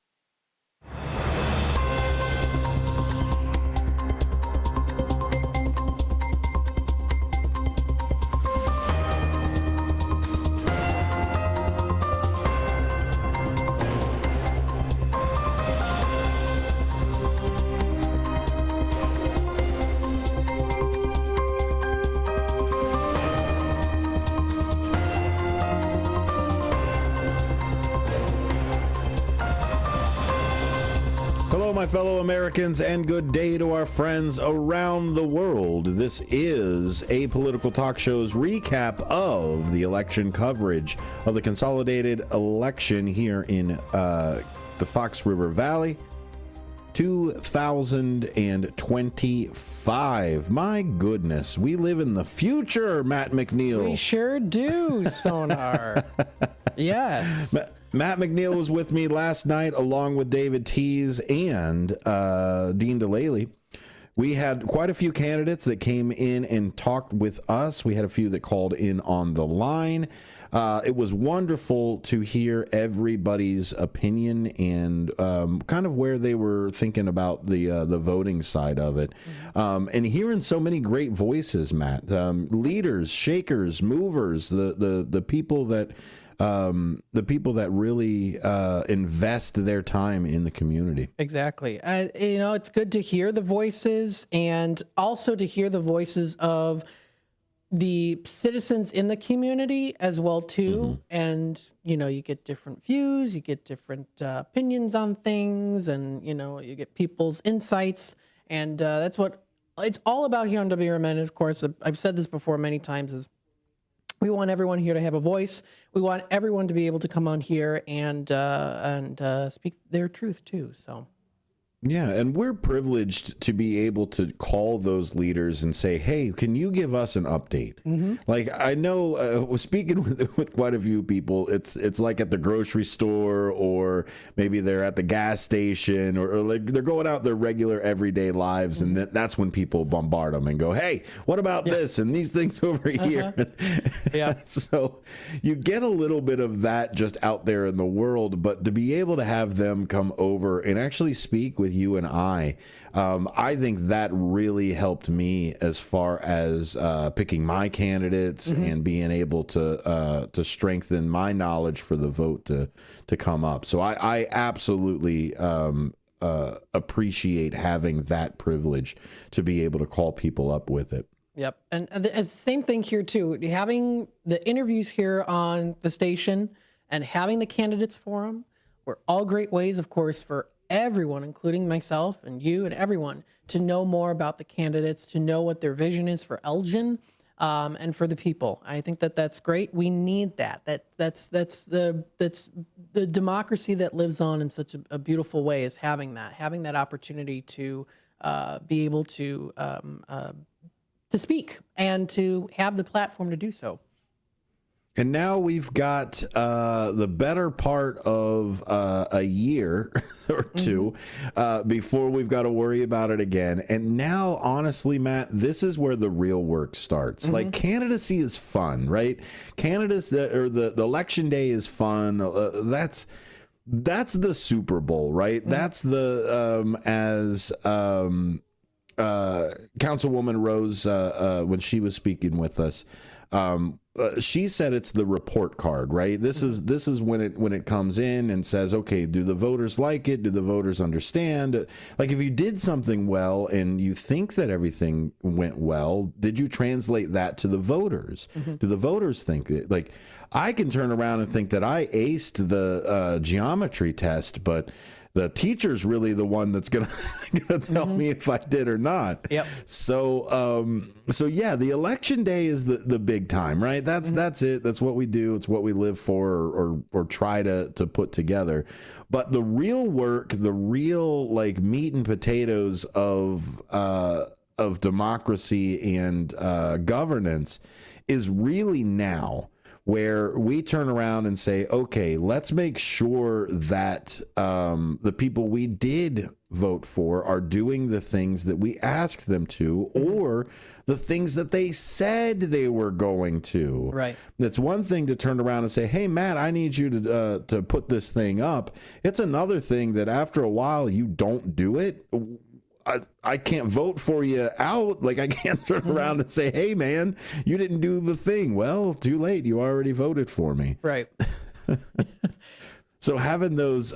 My fellow Americans, and good day to our friends around the world. This is a political talk show's recap of the election coverage of the consolidated election here in the Fox River Valley 2025. My goodness, we live in the future, Matt McNeil. We sure do, Sonar. Yes. Matt McNeil was with me last night, along with David Tease and Dean DeLaley. We had quite a few candidates that came in and talked with us. We had a few that called in on the line. It was wonderful to hear everybody's opinion and kind of where they were thinking about the voting side of it. And hearing so many great voices, Matt. Leaders, shakers, movers, the people that really invest their time in the community. Exactly. It's good to hear the voices, and also to hear the voices of the citizens in the community as well too. And you get different views, you get different opinions on things, and you get people's insights, and that's what it's all about here on WRMN. And of course, I've said this before many times, is we want everyone here to have a voice. We want everyone to be able to come on here and speak their truth too. So. Yeah, and we're privileged to be able to call those leaders and say, hey, can you give us an update? Like, I know, speaking with quite a few people, it's like at the grocery store, or maybe they're at the gas station, or like they're going out their regular everyday lives, and that's when people bombard them and go, hey, what about this and these things over here? Yeah. So you get a little bit of that just out there in the world, but to be able to have them come over and actually speak with you and I think that really helped me as far as picking my candidates and being able to strengthen my knowledge for the vote to come up. So I absolutely appreciate having that privilege to be able to call people up with it. Yep. And the same thing here too, having the interviews here on the station and having the candidates forum were all great ways, of course, for everyone, including myself and you and everyone, to know more about the candidates, to know what their vision is for Elgin, and for the people. I think that that's great. We need that. That's the democracy that lives on in such a beautiful way, is having that opportunity to be able to speak and to have the platform to do so. And now we've got the better part of a year or two before we've got to worry about it again. And now, honestly, Matt, this is where the real work starts. Like, candidacy is fun, right? The election day is fun. That's the Super Bowl, right? That's the as Councilwoman Rose, when she was speaking with us, she said it's the report card, right? This is when it comes in and says, okay, do the voters like it? Do the voters understand? Like, if you did something well and you think that everything went well, did you translate that to the voters? Do the voters think it? Like, I can turn around and think that I aced the geometry test, but the teacher's really the one that's gonna tell me if I did or not. Yep. So yeah, the election day is the big time, right? That's it. That's what we do. It's what we live for, or try to put together. But the real work, the real like meat and potatoes of democracy and governance is really now, where we turn around and say, okay, let's make sure that the people we did vote for are doing the things that we asked them to, or the things that they said they were going to. Right. It's one thing to turn around and say, hey, Matt, I need you to put this thing up. It's another thing that after a while you don't do it. I can't vote for you out. Like, I can't turn around and say, hey, man, you didn't do the thing. Well, too late. You already voted for me. Right. So having those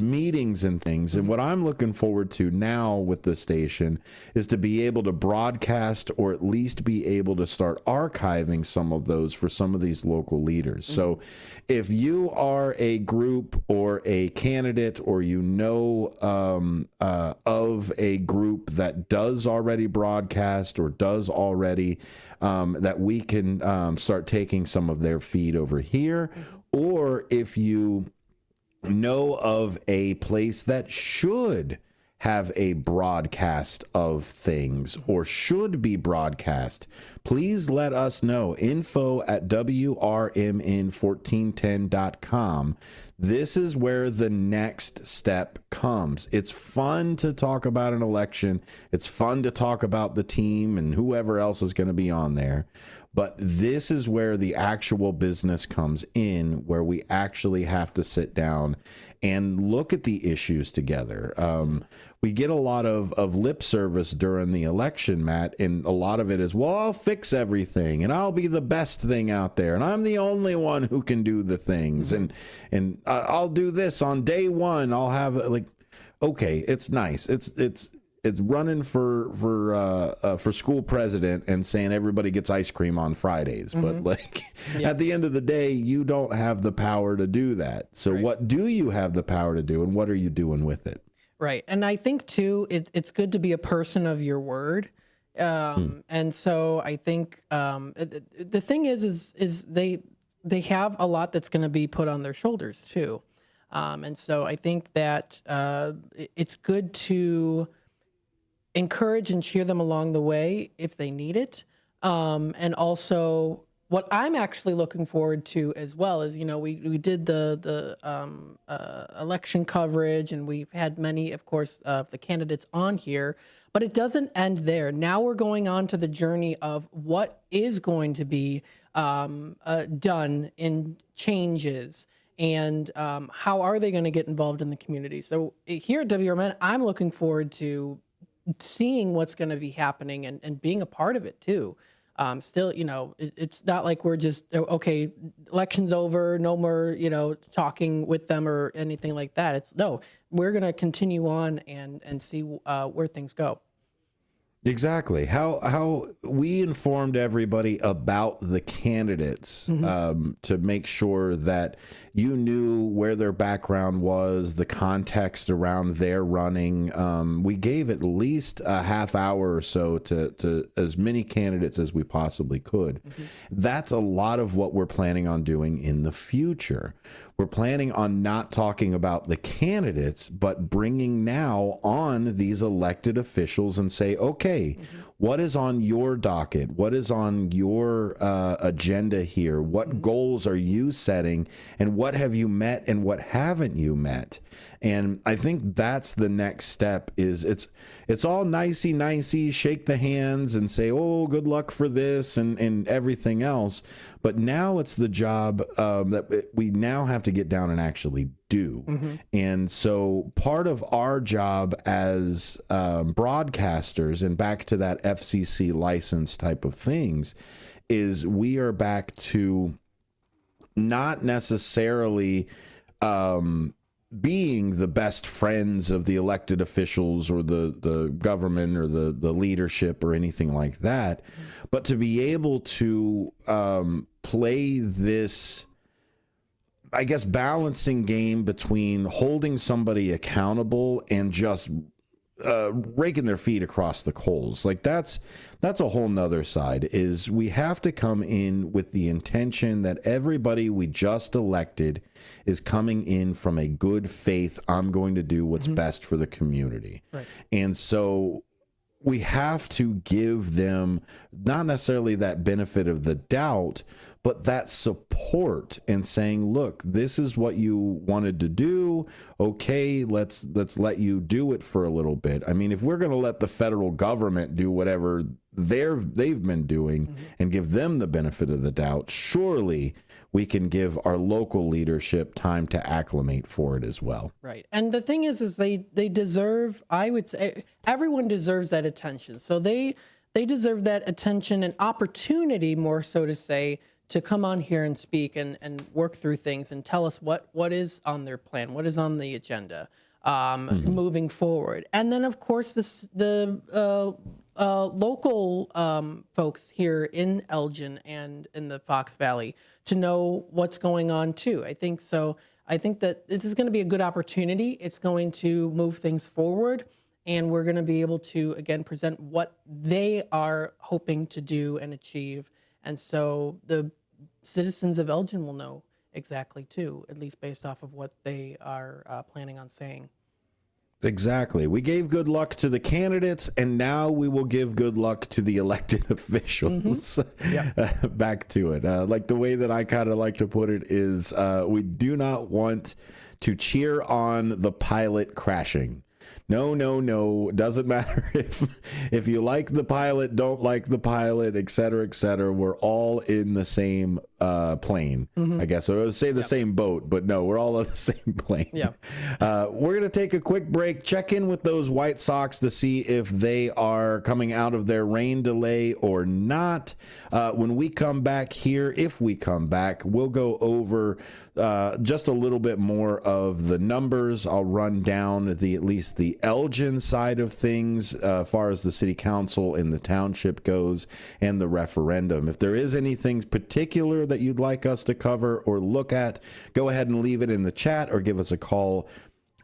meetings and things, and what I'm looking forward to now with the station is to be able to broadcast, or at least be able to start archiving some of those for some of these local leaders. So if you are a group or a candidate, or you know of a group that does already broadcast or does already, that we can start taking some of their feed over here, or if you know of a place that should have a broadcast of things or should be broadcast, please let us know. info@WRMN1410.com. This is where the next step comes. It's fun to talk about an election. It's fun to talk about the team and whoever else is going to be on there. But this is where the actual business comes in, where we actually have to sit down and look at the issues together. We get a lot of lip service during the election, Matt, and a lot of it is, well, I'll fix everything and I'll be the best thing out there and I'm the only one who can do the things, and I'll do this on day one. I'll have, like, okay, it's nice. It's running for school president and saying everybody gets ice cream on Fridays. But like, at the end of the day, you don't have the power to do that. So what do you have the power to do, and what are you doing with it? Right. And I think too, it's good to be a person of your word. And so I think the thing is they have a lot that's going to be put on their shoulders too. And so I think that it's good to encourage and cheer them along the way if they need it. And also, what I'm actually looking forward to as well is, you know, we did the election coverage, and we've had many, of course, of the candidates on here, but it doesn't end there. Now we're going on to the journey of what is going to be done in changes, and how are they going to get involved in the community. So here at WRMN, I'm looking forward to seeing what's going to be happening and being a part of it too. Still, you know, it's not like we're just, okay, election's over, no more, you know, talking with them or anything like that. It's no, we're going to continue on and see where things go. Exactly. How we informed everybody about the candidates to make sure that you knew where their background was, the context around their running. We gave at least a half hour or so to as many candidates as we possibly could. That's a lot of what we're planning on doing in the future. We're planning on not talking about the candidates, but bringing now on these elected officials and say, okay, what is on your docket? What is on your agenda here? What goals are you setting? And what have you met and what haven't you met? And I think that's the next step. Is it's all nicey, shake the hands and say, oh, good luck for this and everything else. But now it's the job that we now have to get down and actually do. And so part of our job as broadcasters, and back to that FCC license type of things, is we are back to not necessarily being the best friends of the elected officials or the government or the leadership or anything like that, but to be able to play this, I guess, balancing game between holding somebody accountable and just raking their feet across the coals. Like that's a whole nother side. Is we have to come in with the intention that everybody we just elected is coming in from a good faith, I'm going to do what's best for the community. Right. And so we have to give them not necessarily that benefit of the doubt, but that support and saying, look, this is what you wanted to do. Okay, let's let you do it for a little bit. I mean, if we're going to let the federal government do whatever they've been doing and give them the benefit of the doubt, surely we can give our local leadership time to acclimate for it as well. Right. And the thing is they deserve, I would say, everyone deserves that attention. So they deserve that attention and opportunity, more so to say, to come on here and speak and work through things and tell us what is on their plan, what is on the agenda moving forward. And then, of course, the local folks here in Elgin and in the Fox Valley to know what's going on, too. I think so. I think that this is going to be a good opportunity. It's going to move things forward, and we're going to be able to, again, present what they are hoping to do and achieve. And so the citizens of Elgin will know exactly, too, at least based off of what they are planning on saying. Exactly. We gave good luck to the candidates, and now we will give good luck to the elected officials. Back to it. Like the way that I kind of like to put it is we do not want to cheer on the pilot crashing. No. Doesn't matter if you like the pilot, don't like the pilot, et cetera, et cetera. We're all in the same plane, I guess. I would say the same boat, but no, we're all on the same plane. We're going to take a quick break, check in with those White Sox to see if they are coming out of their rain delay or not. When we come back here, if we come back, we'll go over just a little bit more of the numbers. I'll run down at least the Elgin side of things as far as the city council and the township goes and the referendum. If there is anything particular that you'd like us to cover or look at, go ahead and leave it in the chat or give us a call,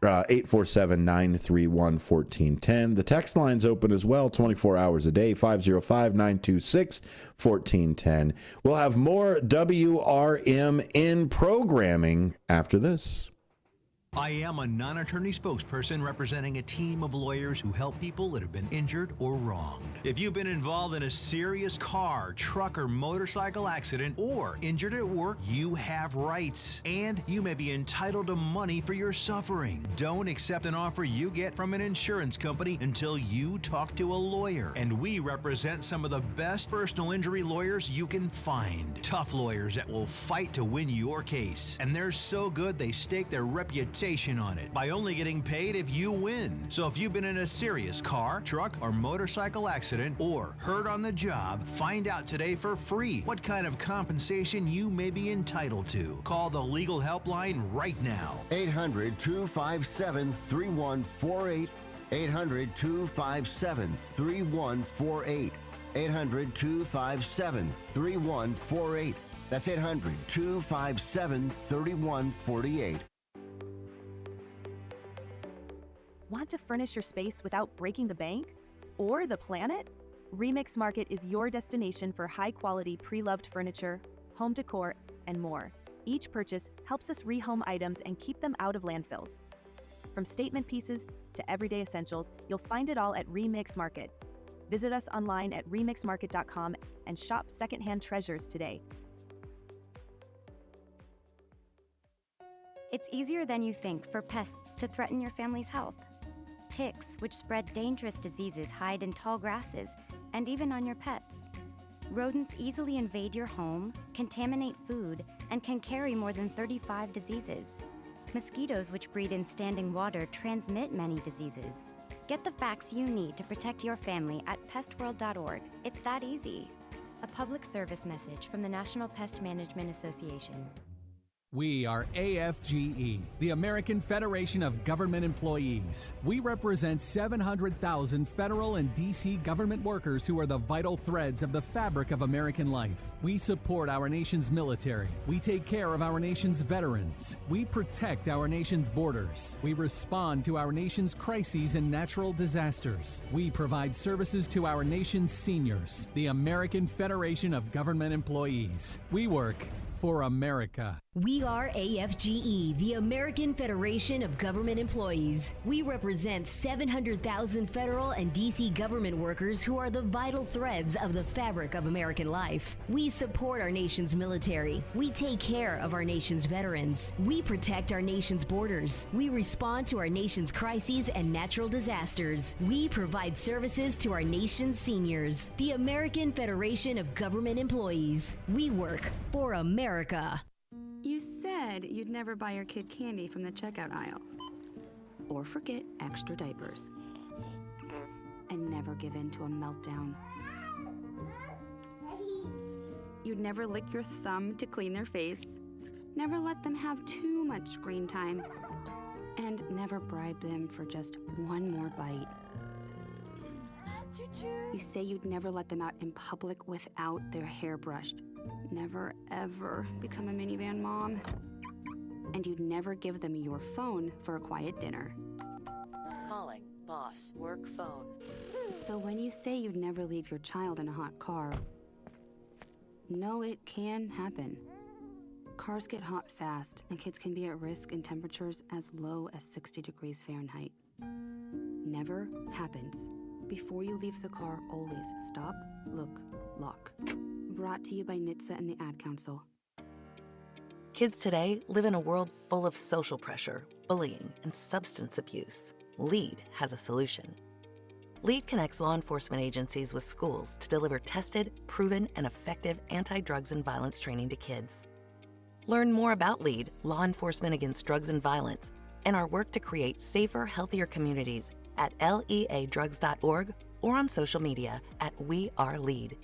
847-931-1410. The text line's open as well, 24 hours a day, 505-926-1410. We'll have more WRMN programming after this. I am a non-attorney spokesperson representing a team of lawyers who help people that have been injured or wronged. If you've been involved in a serious car, truck, or motorcycle accident or injured at work, you have rights, and you may be entitled to money for your suffering. Don't accept an offer you get from an insurance company until you talk to a lawyer. And we represent some of the best personal injury lawyers you can find. Tough lawyers that will fight to win your case. And they're so good they stake their reputation on it by only getting paid if you win. So if you've been in a serious car, truck, or motorcycle accident or hurt on the job, find out today for free what kind of compensation you may be entitled to. Call the legal helpline right now. 800-257-3148. 800-257-3148. 800-257-3148. That's 800-257-3148. Want to furnish your space without breaking the bank or the planet? Remix Market is your destination for high-quality pre-loved furniture, home decor, and more. Each purchase helps us rehome items and keep them out of landfills. From statement pieces to everyday essentials, you'll find it all at Remix Market. Visit us online at remixmarket.com and shop secondhand treasures today. It's easier than you think for pests to threaten your family's health. Ticks, which spread dangerous diseases, hide in tall grasses and even on your pets. Rodents easily invade your home, contaminate food, and can carry more than 35 diseases. Mosquitoes, which breed in standing water, transmit many diseases. Get the facts you need to protect your family at pestworld.org. It's that easy. A public service message from the National Pest Management Association. We are AFGE, the American Federation of Government Employees. We represent 700,000 federal and D.C. government workers who are the vital threads of the fabric of American life. We support our nation's military. We take care of our nation's veterans. We protect our nation's borders. We respond to our nation's crises and natural disasters. We provide services to our nation's seniors. The American Federation of Government Employees. We work for America. We are AFGE, the American Federation of Government Employees. We represent 700,000 federal and D.C. government workers who are the vital threads of the fabric of American life. We support our nation's military. We take care of our nation's veterans. We protect our nation's borders. We respond to our nation's crises and natural disasters. We provide services to our nation's seniors. The American Federation of Government Employees. We work for America. You said you'd never buy your kid candy from the checkout aisle. Or forget extra diapers. And never give in to a meltdown. You'd never lick your thumb to clean their face. Never let them have too much screen time. And never bribe them for just one more bite. You say you'd never let them out in public without their hair brushed. Never, ever become a minivan mom. And you'd never give them your phone for a quiet dinner. Calling boss work phone. So when you say you'd never leave your child in a hot car, no, it can happen. Cars get hot fast, and kids can be at risk in temperatures as low as 60 degrees Fahrenheit. Never happens. Before you leave the car, always stop, look, lock. Brought to you by NHTSA and the Ad Council. Kids today live in a world full of social pressure, bullying, and substance abuse. LEAD has a solution. LEAD connects law enforcement agencies with schools to deliver tested, proven, and effective anti-drugs and violence training to kids. Learn more about LEAD, Law Enforcement Against Drugs and Violence, and our work to create safer, healthier communities at leadrugs.org or on social media at We Are LEAD.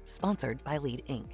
Sponsored by LEAD, Inc.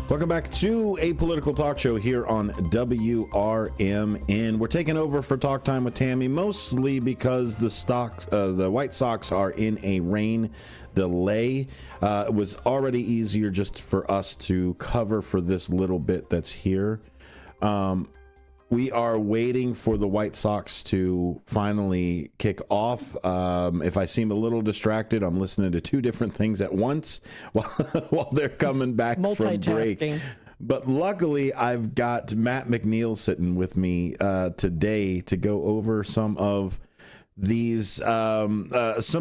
Welcome back to a political talk show here on WRMN. We're taking over for Talk Time with Tammy, mostly because the White Sox are in a rain delay. It was already easier just for us to cover for this little bit that's here. We are waiting for the White Sox to finally kick off. If I seem a little distracted, I'm listening to two different things at once while they're coming back from break. But luckily, I've got Matt McNeil sitting with me today to go over some of these some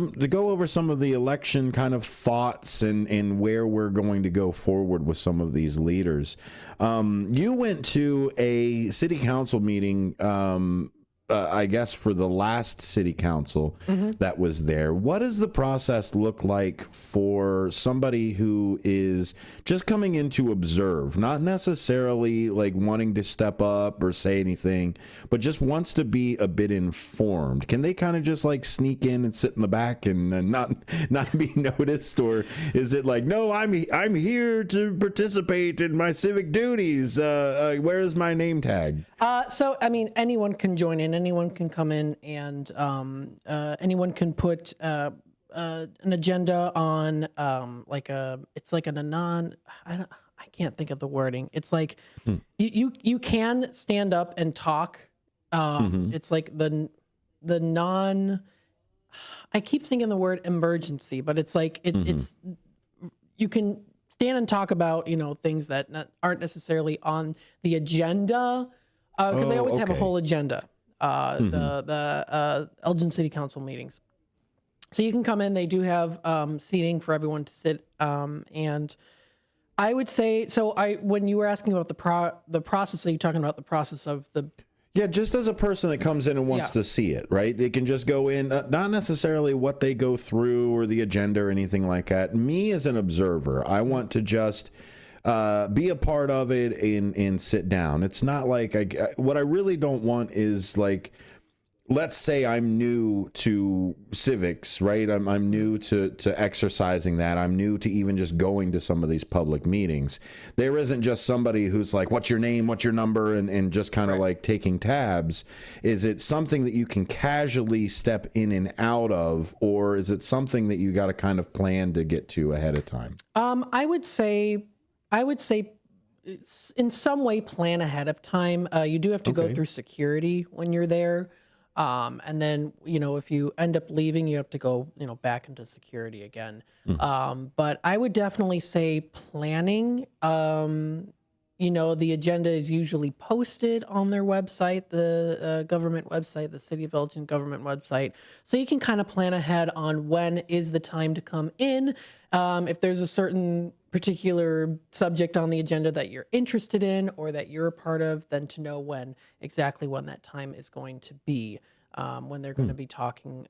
of the election kind of thoughts and where we're going to go forward with some of these leaders. You went to a city council meeting I guess for the last city council that was there, what does the process look like for somebody who is just coming in to observe, not necessarily like wanting to step up or say anything, but just wants to be a bit informed? Can they kind of just like sneak in and sit in the back and not be noticed, or is it like, no, I'm here to participate in my civic duties? Where is my name tag? So, I mean, anyone can join in, anyone can come in, and anyone can put an agenda on, it's like I can't think of the wording. It's like you can stand up and talk. It's like I keep thinking the word emergency, but it's like it's you can stand and talk about, things that aren't necessarily on the agenda. Because they always have a whole agenda, the Elgin City Council meetings. So you can come in. They do have seating for everyone to sit. And I would say, when you were asking about the process, are you talking about the process of the... Yeah, just as a person that comes in and wants to see it, right? They can just go in, not necessarily what they go through or the agenda or anything like that. Me as an observer, I want to just... be a part of it and sit down. It's not like what I really don't want is like, let's say I'm new to civics, right? I'm new to exercising that. I'm new to even just going to some of these public meetings. There isn't just somebody who's like, what's your name, what's your number, and just kind of like taking tabs. Is it something that you can casually step in and out of, or is it something that you got to kind of plan to get to ahead of time? I would say in some way plan ahead of time. You do have to go through security when you're there. And then, if you end up leaving, you have to go, back into security again. But I would definitely say planning. The agenda is usually posted on their website, the government website, the City of Elgin government website. So you can kind of plan ahead on when is the time to come in. If there's a certain particular subject on the agenda that you're interested in or that you're a part of, then to know exactly when that time is going to be, when they're going to be talking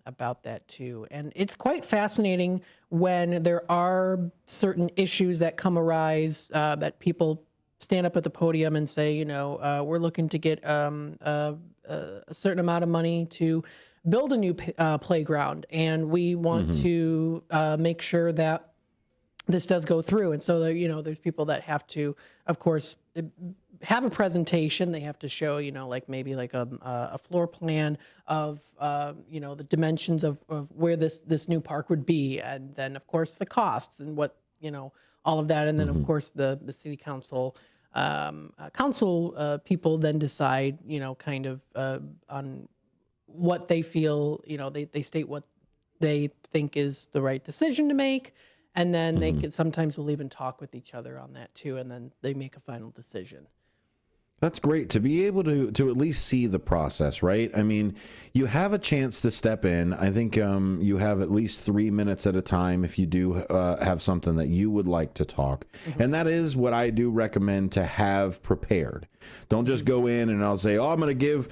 about that too. And it's quite fascinating when there are certain issues that arise that people stand up at the podium and say, we're looking to get a certain amount of money to build a new playground, and we want to make sure that this does go through. And so, there's people that have to, of course, have a presentation. They have to show, maybe a floor plan of, the dimensions of where this new park would be. And then, of course, the costs and what, all of that. And then, of course, the city council people then decide, kind of on what they feel, they state what they think is the right decision to make. And then they sometimes will even talk with each other on that too. And then they make a final decision. That's great to be able to at least see the process, right? I mean, you have a chance to step in. I think you have at least 3 minutes at a time if you do have something that you would like to talk. And that is what I do recommend to have prepared. Don't just go in and I'll say, oh, I'm going to give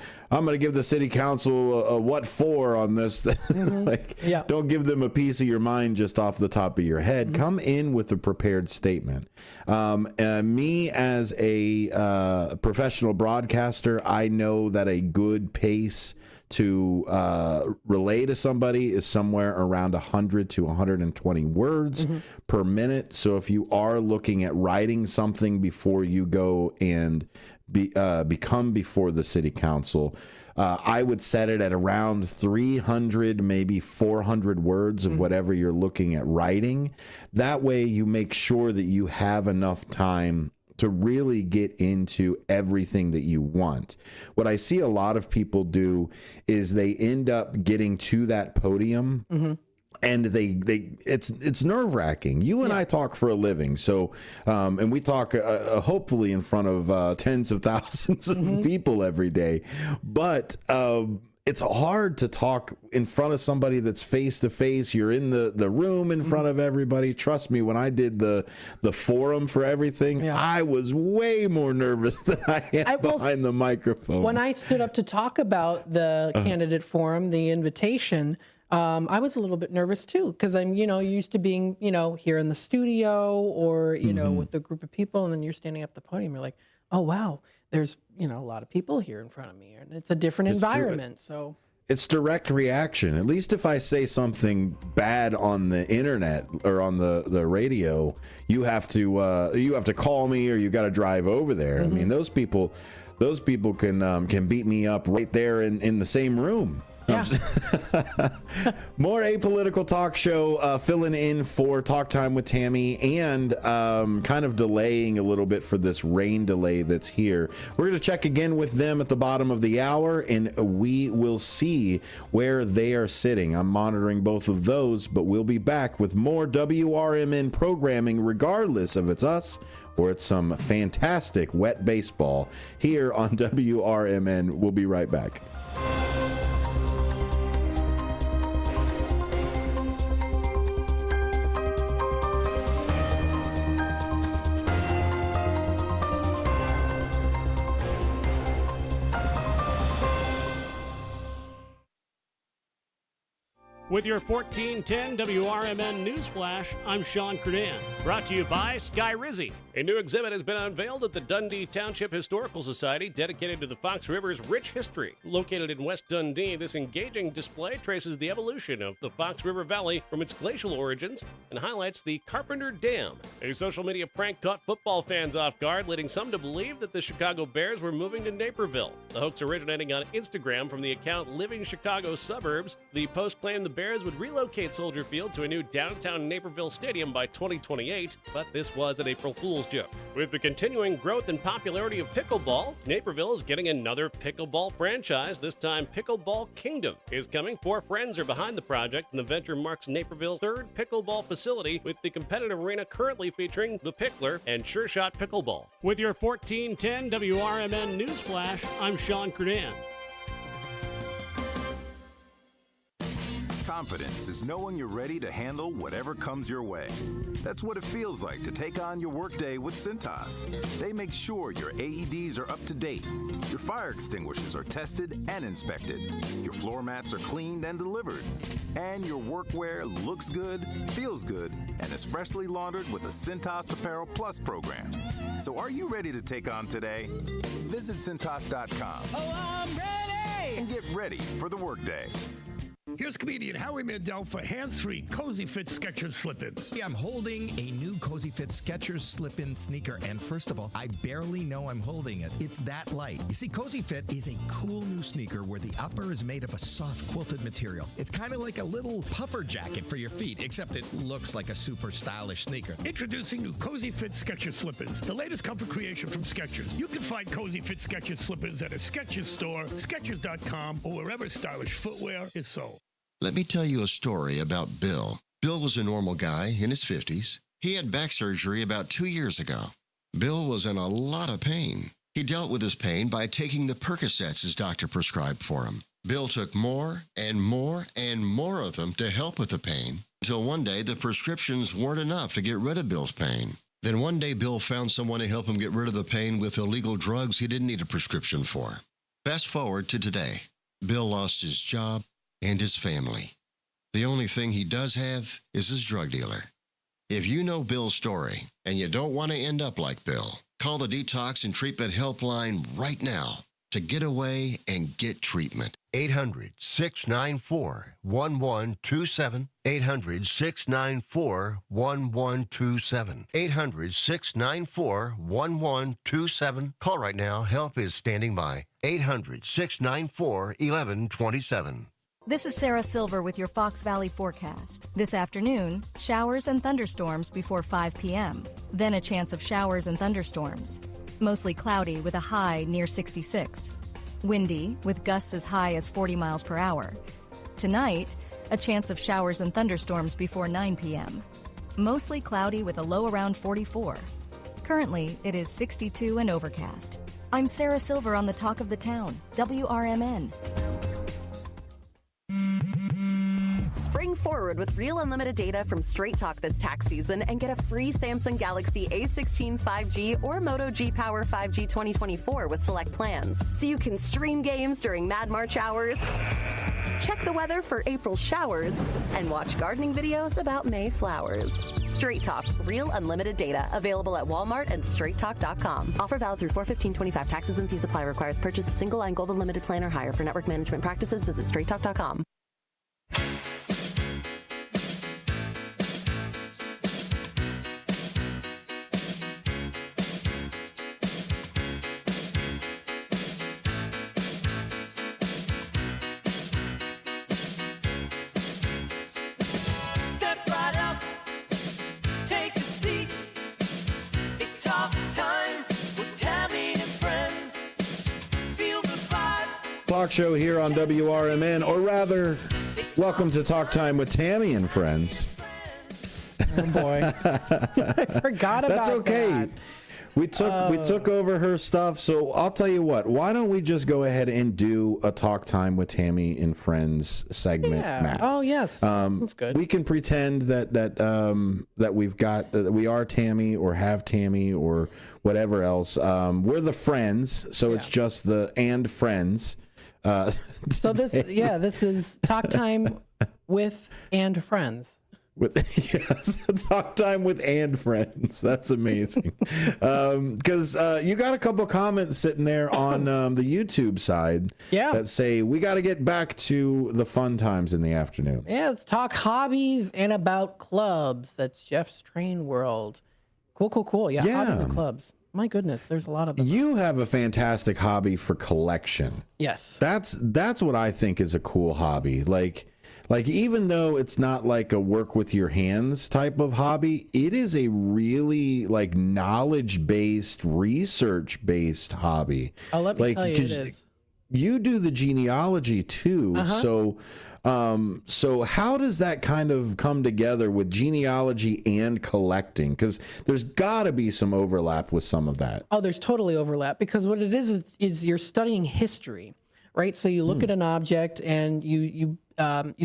the city council a what for on this. Don't give them a piece of your mind just off the top of your head. Come in with a prepared statement. Me as a professional broadcaster, I know that a good pace to relay to somebody is somewhere around 100 to 120 words per minute. So if you are looking at writing something before you go and become before the city council, I would set it at around 300, maybe 400 words of whatever you're looking at writing. That way you make sure that you have enough time to really get into everything that you want. What I see a lot of people do is they end up getting to that podium and it's nerve-wracking. You and I talk for a living, so and we talk hopefully in front of tens of thousands of people every day, but it's hard to talk in front of somebody that's face to face. You're in the room in front of everybody. Trust me, when I did the forum for everything, I was way more nervous than I am behind the microphone. When I stood up to talk about the candidate forum, the invitation, I was a little bit nervous too, because I'm, used to being, here in the studio or, with a group of people, and then you're standing up at the podium. You're like, oh, wow, there's, a lot of people here in front of me, and it's a different environment. So it's direct reaction. At least if I say something bad on the internet or on the radio, you have to call me, or you got to drive over there. I mean, those people can beat me up right there in the same room. Yeah. More apolitical talk show, filling in for Talk Time with Tammy, and kind of delaying a little bit for this rain delay that's here. We're going to check again with them at the bottom of the hour, and we will see where they are sitting. I'm monitoring both of those, but we'll be back with more WRMN programming, regardless of it's us or it's some fantastic wet baseball here on WRMN. We'll be right back. With your 1410 WRMN News Flash, I'm Sean Kernan. Brought to you by Sky Rizzy. A new exhibit has been unveiled at the Dundee Township Historical Society dedicated to the Fox River's rich history. Located in West Dundee, this engaging display traces the evolution of the Fox River Valley from its glacial origins and highlights the Carpenter Dam. A social media prank caught football fans off guard, leading some to believe that the Chicago Bears were moving to Naperville. The hoax originating on Instagram from the account Living Chicago Suburbs. The post claimed the Bears would relocate Soldier Field to a new downtown Naperville stadium by 2028, but this was an April Fool's joke. With the continuing growth and popularity of pickleball, Naperville is getting another pickleball franchise. This time, Pickleball Kingdom is coming. 4 friends are behind the project, and the venture marks Naperville's 3rd pickleball facility, with the competitive arena currently featuring the Pickler and Sure Shot Pickleball. With your 1410 WRMN News Flash, I'm Sean Kernan. Confidence is knowing you're ready to handle whatever comes your way. That's what it feels like to take on your workday with Cintas. They make sure your AEDs are up to date, your fire extinguishers are tested and inspected, your floor mats are cleaned and delivered, and your workwear looks good, feels good, and is freshly laundered with the Cintas Apparel Plus program. So are you ready to take on today? Visit Cintas.com. Oh, I'm ready! And get ready for the workday. Here's comedian Howie Mandel for hands-free Cozy Fit Skechers slip-ins. I'm holding a new Cozy Fit Skechers slip-in sneaker, and first of all, I barely know I'm holding it. It's that light. You see, Cozy Fit is a cool new sneaker where the upper is made of a soft quilted material. It's kind of like a little puffer jacket for your feet, except it looks like a super stylish sneaker. Introducing new Cozy Fit Skechers slip-ins, the latest comfort creation from Skechers. You can find Cozy Fit Skechers slip-ins at a Skechers store, Skechers.com, or wherever stylish footwear is sold. Let me tell you a story about Bill. Bill was a normal guy in his 50s. He had back surgery about 2 years ago. Bill was in a lot of pain. He dealt with his pain by taking the Percocets his doctor prescribed for him. Bill took more and more and more of them to help with the pain, until one day the prescriptions weren't enough to get rid of Bill's pain. Then one day Bill found someone to help him get rid of the pain with illegal drugs he didn't need a prescription for. Fast forward to today. Bill lost his job and his family. The only thing he does have is his drug dealer. If you know Bill's story and you don't want to end up like Bill, call the Detox and Treatment Helpline right now to get away and get treatment. 800-694-1127. 800-694-1127. 800-694-1127. Call right now. Help is standing by. 800-694-1127. This is Sarah Silver with your Fox Valley forecast. This afternoon, showers and thunderstorms before 5 p.m. Then a chance of showers and thunderstorms. Mostly cloudy with a high near 66. Windy with gusts as high as 40 miles per hour. Tonight, a chance of showers and thunderstorms before 9 p.m. Mostly cloudy with a low around 44. Currently, it is 62 and overcast. I'm Sarah Silver on the Talk of the Town, WRMN. Move forward with real unlimited data from Straight Talk this tax season and get a free Samsung Galaxy A16 5G or Moto G Power 5G 2024 with select plans. So you can stream games during Mad March hours, check the weather for April showers, and watch gardening videos about May flowers. Straight Talk, real unlimited data. Available at Walmart and straighttalk.com. Offer valid through 4/15/25. Taxes and fees apply. Requires purchase of single line gold unlimited plan or higher. For network management practices, visit straighttalk.com. Talk show here on WRMN, or rather, welcome to Talk Time with Tammy and Friends. Oh boy, I forgot about That's okay. that. We took over her stuff, so I'll tell you what. Why don't we just go ahead and do a Talk Time with Tammy and Friends segment, Matt? Oh yes, that's good. We can pretend that we've got that we are Tammy or have Tammy or whatever else. We're the friends, so it's just the and friends. So this is Talk Time with and Friends. Yes, Talk Time with and Friends. That's amazing. Because you got a couple comments sitting there on the YouTube side that say we got to get back to the fun times in the afternoon. Yeah, let's talk hobbies and about clubs. That's Jeff's Train World. Cool. Yeah, hobbies and clubs. My goodness, there's a lot of them. You have a fantastic hobby for collection. Yes. That's what I think is a cool hobby. Like even though it's not like a work with your hands type of hobby, it is a really like knowledge-based, research-based hobby. Oh, let me tell you, it is. You do the genealogy too. So how does that kind of come together with genealogy and collecting? Because there's got to be some overlap with some of that. Oh, there's totally overlap, because what it is you're studying history, right? So you look at an object and you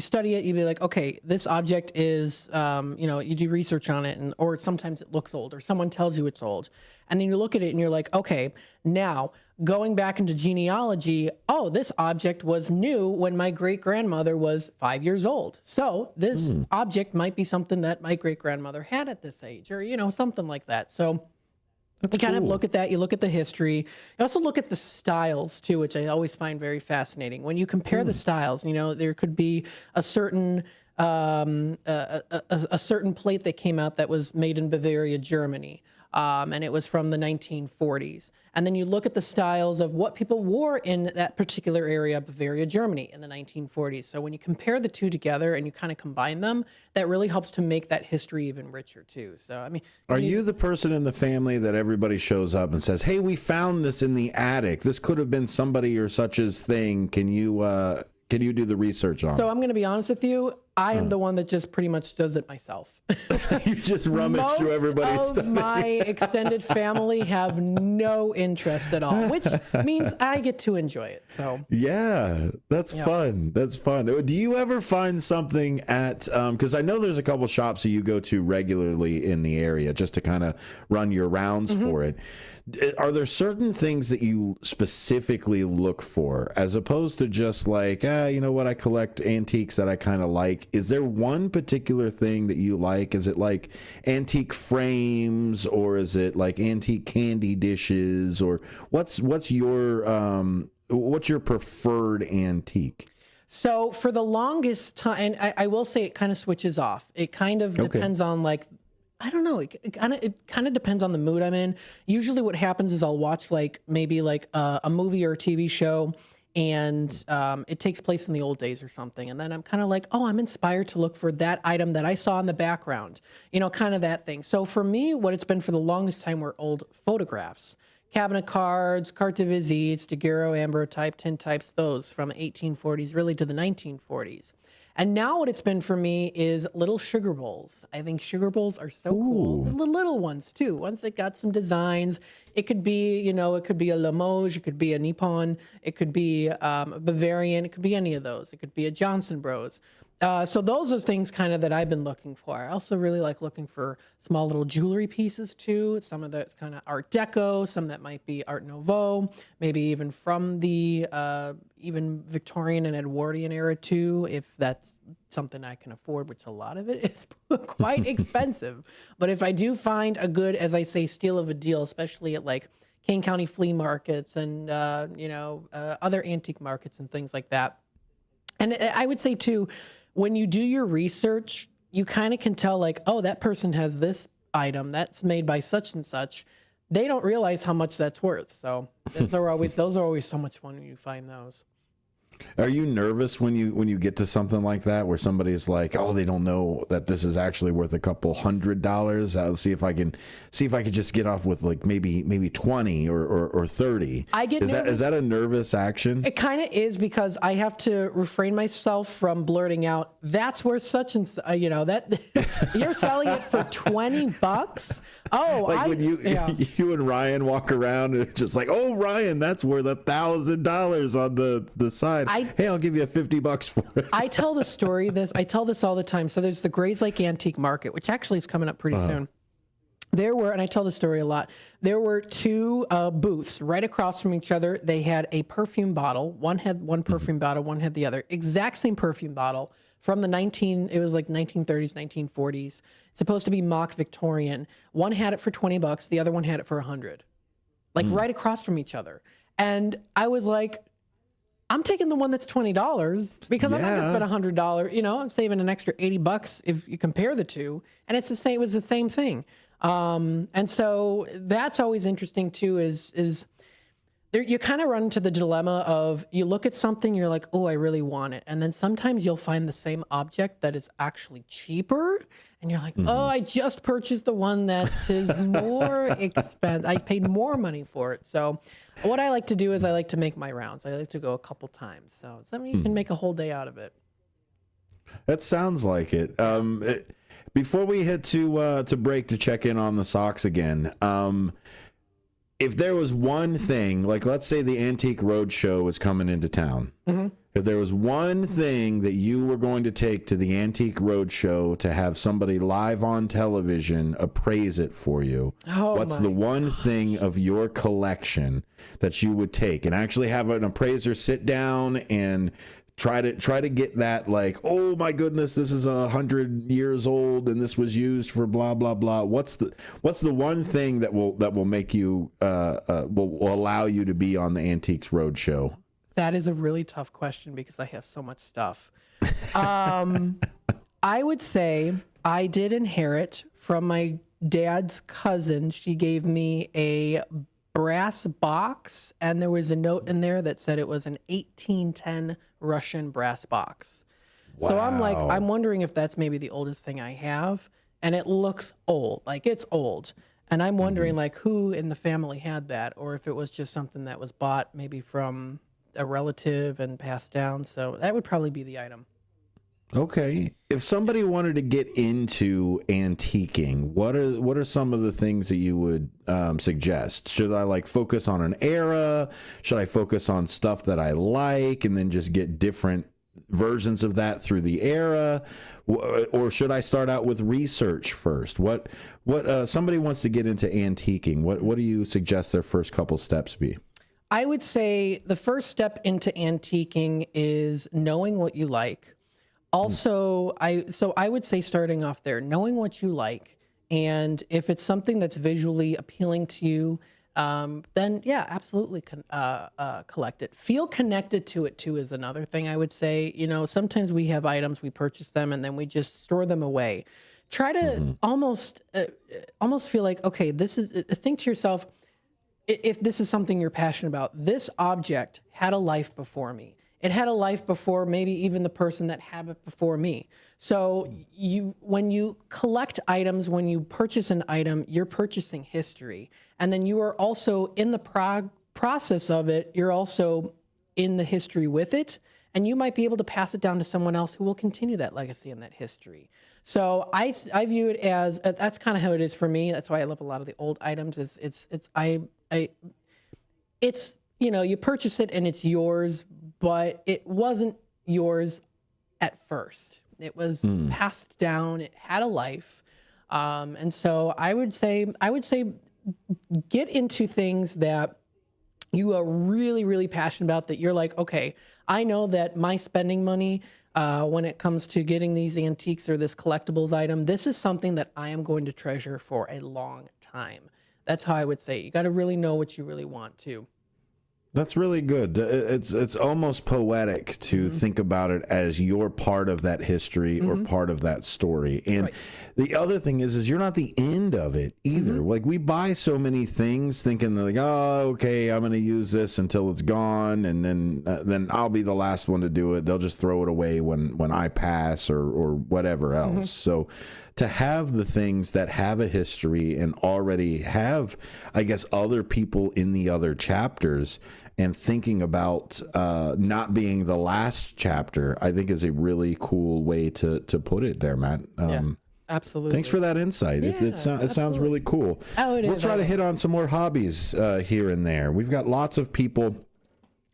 study it. You be like, okay, this object is, you do research on it, or sometimes it looks old, or someone tells you it's old, and then you look at it and you're like, okay, now going back into genealogy, oh, this object was new when my great-grandmother was 5 years old. So this object might be something that my great-grandmother had at this age, or, something like that. So you kind of look at that. You look at the history. You also look at the styles, too, which I always find very fascinating. When you compare the styles, there could be a certain a certain plate that came out that was made in Bavaria, Germany. And it was from the 1940s. And then you look at the styles of what people wore in that particular area of Bavaria, Germany in the 1940s. So when you compare the two together and you kind of combine them, that really helps to make that history even richer too. So, I mean, are you the person in the family that everybody shows up and says, hey, we found this in the attic. This could have been somebody or such as thing. Can you do the research on it? So I'm going to be honest with you. I am the one that just pretty much does it myself. You just rummage through everybody's stuff. Most of my extended family have no interest at all, which means I get to enjoy it. So yeah, that's fun. That's fun. Do you ever find something at, because I know there's a couple shops that you go to regularly in the area just to kind of run your rounds for it. Are there certain things that you specifically look for as opposed to just like, you know what, I collect antiques that I kind of like? Is there one particular thing that you like? Is it like antique frames, or is it like antique candy dishes, or what's your preferred antique? So for the longest time, and I will say it kind of switches off. It kind of depends on like, I don't know. It kind of depends on the mood I'm in. Usually what happens is I'll watch maybe a movie or a TV show, and it takes place in the old days or something. And then I'm kind of like, oh, I'm inspired to look for that item that I saw in the background, kind of that thing. So for me, what it's been for the longest time were old photographs, cabinet cards, carte de visite, daguerreau, ambrotype, tintypes, those from 1840s really to the 1940s. And now what it's been for me is little sugar bowls. I think sugar bowls are so cool. The little ones too, ones that got some designs. It could be, it could be a Limoges, it could be a Nippon, it could be a Bavarian, it could be any of those. It could be a Johnson Bros. So those are things kind of that I've been looking for. I also really like looking for small little jewelry pieces too. Some of that's kind of Art Deco, some that might be Art Nouveau, maybe even from the even Victorian and Edwardian era too, if that's something I can afford, which a lot of it is quite expensive. But if I do find a good, as I say, steal of a deal, especially at like Kane County flea markets and other antique markets and things like that. And I would say too, when you do your research, you kind of can tell like, oh, that person has this item that's made by such and such. They don't realize how much that's worth. So those are always so much fun when you find those. Are you nervous when you get to something like that where somebody's like, oh, they don't know that this is actually worth a couple $100? I'll see if I can just get off with like maybe 20 or 30. Is that a nervous action? It kind of is, because I have to refrain myself from blurting out, that's worth such and that you're selling it for $20. Oh, like when you and Ryan walk around and it's just like, oh, Ryan, that's worth $1,000 on the side. Hey, I'll give you $50 for it. I tell this all the time. So there's the Grays Lake Antique Market, which actually is coming up pretty soon. There were, and I tell the story a lot, there were two booths right across from each other. They had a perfume bottle. One had one perfume bottle, one had the other. Exact same perfume bottle from the 1930s, 1940s. Supposed to be mock Victorian. One had it for $20, the other one had it for $100. Like right across from each other. And I was like, I'm taking the one that's $20 because I'm not going to spend $100. I'm saving an extra $80 if you compare the two, and it's the same. It was the same thing, and so that's always interesting too. Is there, you kind of run into the dilemma of you look at something, you're like, oh, I really want it, and then sometimes you'll find the same object that is actually cheaper, and you're like, oh, I just purchased the one that is more expensive. I paid more money for it. So what I like to do is I like to make my rounds. I like to go a couple times. So something you can make a whole day out of it. That sounds like it. Before we head to break to check in on the socks again, if there was one thing, like let's say the Antique Roadshow was coming into town, if there was one thing that you were going to take to the Antique Roadshow to have somebody live on television appraise it for you, what's the one thing of your collection that you would take and actually have an appraiser sit down and try to get that, like, oh my goodness, this is 100 years old and this was used for blah blah blah. What's the one thing that will make you will allow you to be on the Antiques Roadshow? That is a really tough question because I have so much stuff. I would say I did inherit from my dad's cousin. She gave me a brass box, and there was a note in there that said it was an 1810 Russian brass box. Wow. So I'm wondering if that's maybe the oldest thing I have, and it looks old, like it's old. And I'm wondering like who in the family had that, or if it was just something that was bought maybe from a relative and passed down. So that would probably be the item. Okay. If somebody wanted to get into antiquing, what are some of the things that you would suggest? Should I like focus on an era? Should I focus on stuff that I like and then just get different versions of that through the era? Or should I start out with research first? What somebody wants to get into antiquing, what do you suggest their first couple steps be? I would say the first step into antiquing is knowing what you like. Also, I would say starting off there, knowing what you like, and if it's something that's visually appealing to you, then yeah, absolutely collect it. Feel connected to it too is another thing I would say. Sometimes we have items, we purchase them, and then we just store them away. Try to almost feel like, okay, think to yourself, if this is something you're passionate about, this object had a life before me. It had a life before maybe even the person that had it before me. So when you collect items, when you purchase an item, you're purchasing history. And then you are also in the process of it, you're also in the history with it. And you might be able to pass it down to someone else who will continue that legacy and that history. So I view it as, that's kind of how it is for me. That's why I love a lot of the old items. You purchase it and it's yours, but it wasn't yours at first. It was passed down. It had a life. And so I would say get into things that you are really, really passionate about, that you're like, okay, I know that my spending money when it comes to getting these antiques or this collectibles item, this is something that I am going to treasure for a long time. That's how I would say it. You got to really know what you really want to. That's really good. It's almost poetic to think about it as you're part of that history or part of that story. And the other thing is you're not the end of it either. Like, we buy so many things thinking like, oh, okay, I'm going to use this until it's gone, and then I'll be the last one to do it. They'll just throw it away when I pass or whatever else. So to have the things that have a history and already have, I guess, other people in the other chapters, and thinking about not being the last chapter, I think is a really cool way to put it there, Matt. Absolutely. Thanks for that insight. It sounds really cool. We'll try to hit on some more hobbies here and there. We've got lots of people.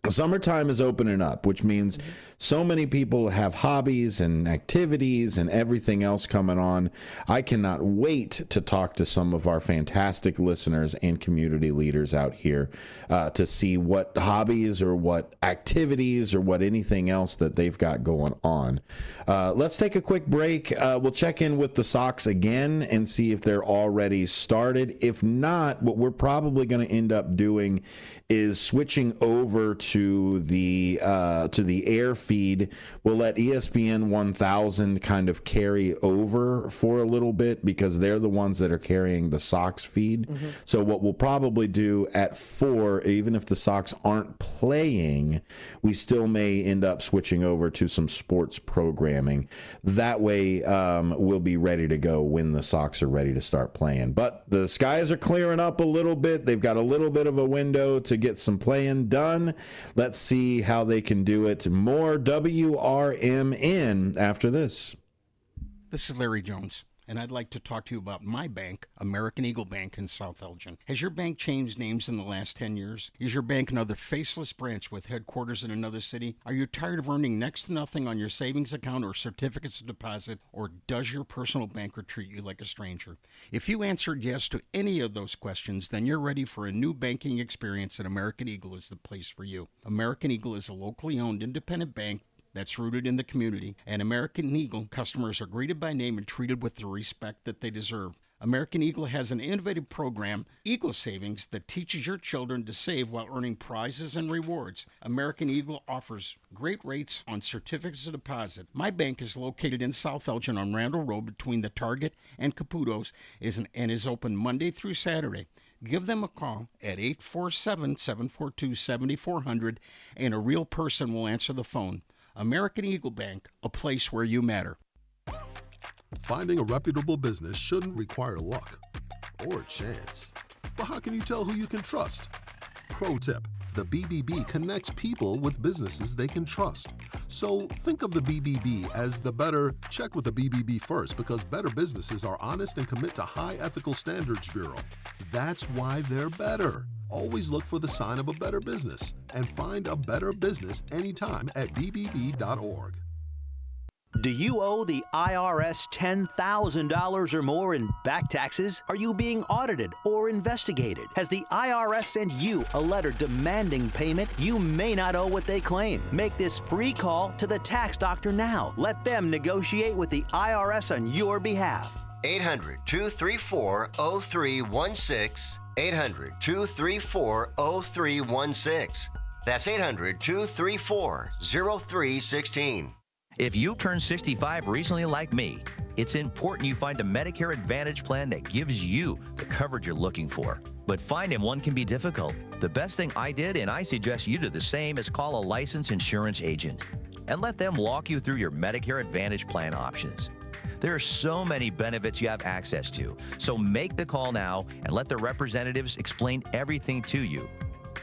Summertime is opening up, which means so many people have hobbies and activities and everything else coming on. I cannot wait to talk to some of our fantastic listeners and community leaders out here to see what hobbies or what activities or what anything else that they've got going on. Let's take a quick break. We'll check in with the Sox again and see if they're already started. If not, what we're probably going to end up doing is switching over to the air feed. We'll let ESPN 1000 kind of carry over for a little bit because they're the ones that are carrying the Sox feed. So what we'll probably do at 4, even if the Sox aren't playing, we still may end up switching over to some sports programming. That way we'll be ready to go when the Sox are ready to start playing. But the skies are clearing up a little bit. They've got a little bit of a window to get some playing done. Let's see how they can do it. More WRMN after this. This is Larry Jones, and I'd like to talk to you about my bank, American Eagle Bank in South Elgin. Has your bank changed names in the last 10 years? Is your bank another faceless branch with headquarters in another city? Are you tired of earning next to nothing on your savings account or certificates of deposit, or does your personal banker treat you like a stranger? If you answered yes to any of those questions, then you're ready for a new banking experience, and American Eagle is the place for you. American Eagle is a locally owned independent bank that's rooted in the community, and American Eagle customers are greeted by name and treated with the respect that they deserve. American Eagle has an innovative program, Eagle Savings, that teaches your children to save while earning prizes and rewards. American Eagle offers great rates on certificates of deposit. My bank is located in South Elgin on Randall Road between the Target and Caputo's and is open Monday through Saturday. Give them a call at 847-742-7400, and a real person will answer the phone. American Eagle Bank, a place where you matter. Finding a reputable business shouldn't require luck or chance. But how can you tell who you can trust? Pro tip, the BBB connects people with businesses they can trust. So think of the BBB as the better, check with the BBB first, because better businesses are honest and commit to high ethical standards bureau. That's why they're better. Always look for the sign of a better business and find a better business anytime at bbb.org. Do you owe the IRS $10,000 or more in back taxes? Are you being audited or investigated? Has the IRS sent you a letter demanding payment? You may not owe what they claim. Make this free call to the tax doctor now. Let them negotiate with the IRS on your behalf. 800-234-0316. 800-234-0316. That's 800-234-0316. If you turned 65 recently like me, it's important you find a Medicare Advantage plan that gives you the coverage you're looking for. But finding one can be difficult. The best thing I did, and I suggest you do the same, is call a licensed insurance agent and let them walk you through your Medicare Advantage plan options. There are so many benefits you have access to, so make the call now and let the representatives explain everything to you.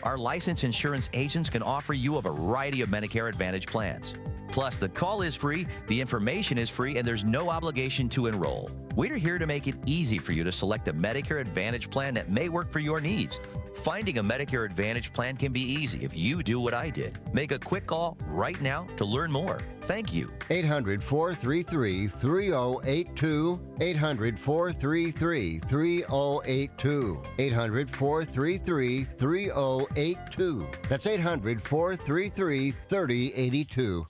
Our licensed insurance agents can offer you a variety of Medicare Advantage plans. Plus, the call is free, the information is free, and there's no obligation to enroll. We're here to make it easy for you to select a Medicare Advantage plan that may work for your needs. Finding a Medicare Advantage plan can be easy if you do what I did. Make a quick call right now to learn more. Thank you. 800-433-3082. 800-433-3082. 800-433-3082. That's 800-433-3082.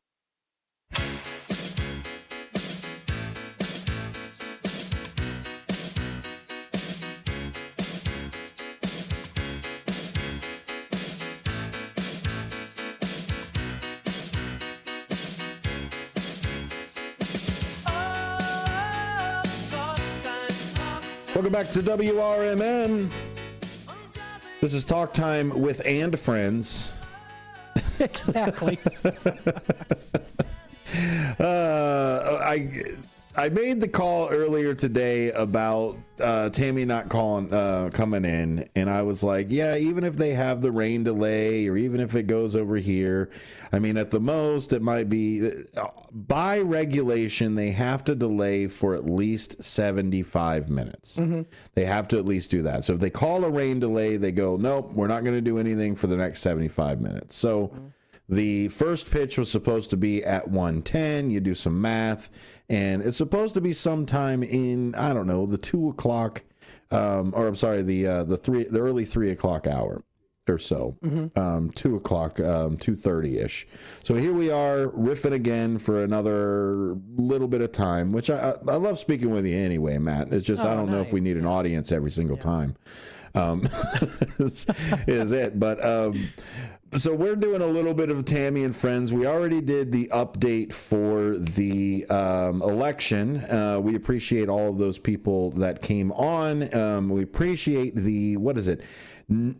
Welcome back to WRMN. This is Talk Time with and Friends. Exactly. I made the call earlier today about Tammy not coming in, and I was like, yeah, even if they have the rain delay, or even if it goes over here, I mean, at the most, it might be, by regulation, they have to delay for at least 75 minutes. Mm-hmm. They have to at least do that. So if they call a rain delay, they go, nope, we're not going to do anything for the next 75 minutes. So the first pitch was supposed to be at 1:10. You do some math, and it's supposed to be sometime in, I don't know, the 2 o'clock, the early 3 o'clock hour or so. 2 o'clock, 2:30 ish. So here we are riffing again for another little bit of time, which I love speaking with you anyway, Matt. It's just I don't know if we need an audience every single time. Is it? But so we're doing a little bit of Tammy and Friends. We already did the update for the election. We appreciate all of those people that came on. We appreciate the,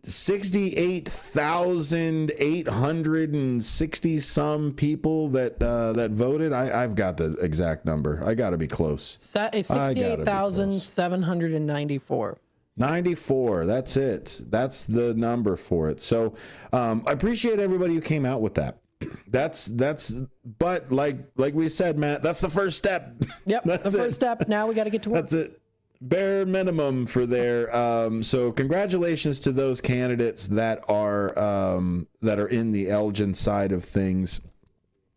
68,860 some people that voted. I've got the exact number. I got to be close. 68,794. 94. That's it. That's the number for it. So I appreciate everybody who came out with that. But like we said, Matt, that's the first step. Yep. That's the first step. Now we got to get to work. That's it. Bare minimum for there. So congratulations to those candidates that are in the Elgin side of things.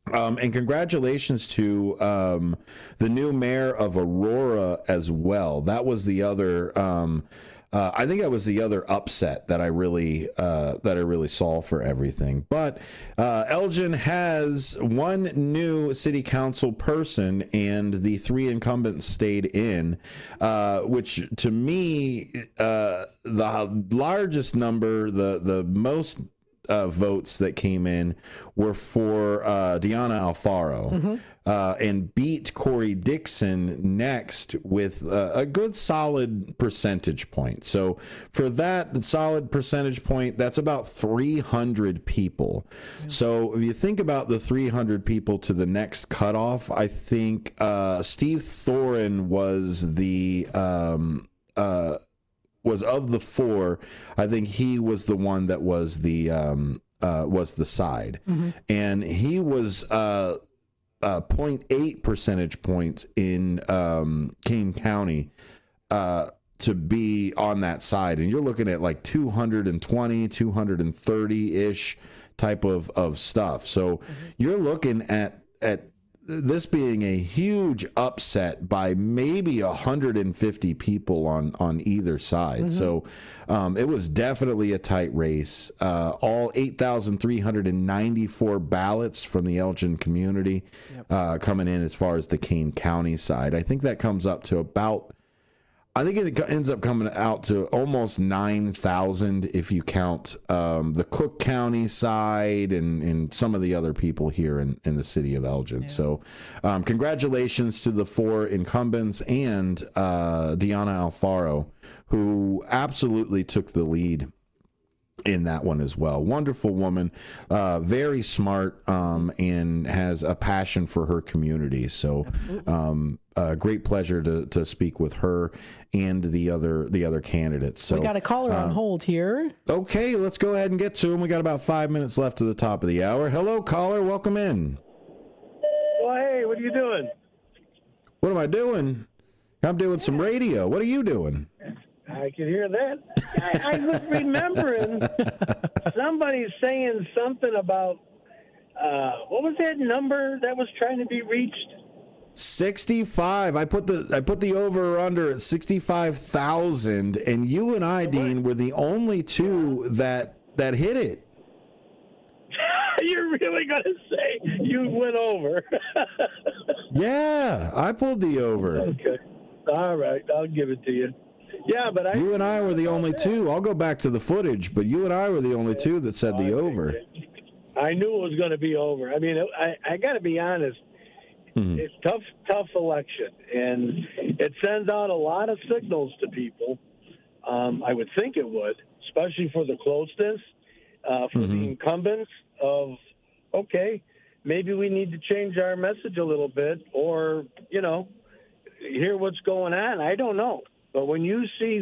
And congratulations to the new mayor of Aurora as well. That was the other. I think that was the other upset that I really saw for everything. But Elgin has one new city council person, and the 3 incumbents stayed in, which to me, the largest number, the most votes that came in were for Deanna Alfaro, and beat Corey Dixon next with a good solid percentage point. So for that solid percentage point, that's about 300 people. So if you think about the 300 people to the next cutoff, I think Steve Thorin was the was of the 4. I think he was the one that was the side, and he was 0.8 percentage points in Kane County to be on that side, and you're looking at like 220, 230 ish type of stuff. So you're looking at this being a huge upset by maybe 150 people on either side. So it was definitely a tight race. All 8,394 ballots from the Elgin community coming in as far as the Kane County side. I think that comes up to about, I think it ends up coming out to almost 9,000 if you count the Cook County side and some of the other people here in the city of Elgin. So congratulations to the 4 incumbents and Deanna Alfaro, who absolutely took the lead in that one as well. Wonderful woman, very smart, and has a passion for her community. So great pleasure to speak with her and the other candidates. So we got a caller on hold here. Okay, let's go ahead and get to him. We got about 5 minutes left to the top of the hour. Hello, caller. Welcome in. what are you doing? What am I doing? I'm doing some radio. What are you doing? I can hear that. I was remembering somebody saying something about, what was that number that was trying to be reached? 65. I put the over or under at 65,000, and you and I, Dean, were the only two that hit it. You're really going to say you went over? Yeah, I pulled the over. Okay. All right, I'll give it to you. Yeah, but you and I were the only two. I'll go back to the footage, but you and I were the only two that said the over. I knew it was going to be over. I mean, I got to be honest. Mm-hmm. It's tough election, and it sends out a lot of signals to people. I would think it would, especially for the closeness, for the incumbents of, okay, maybe we need to change our message a little bit, or, hear what's going on. I don't know. But when you see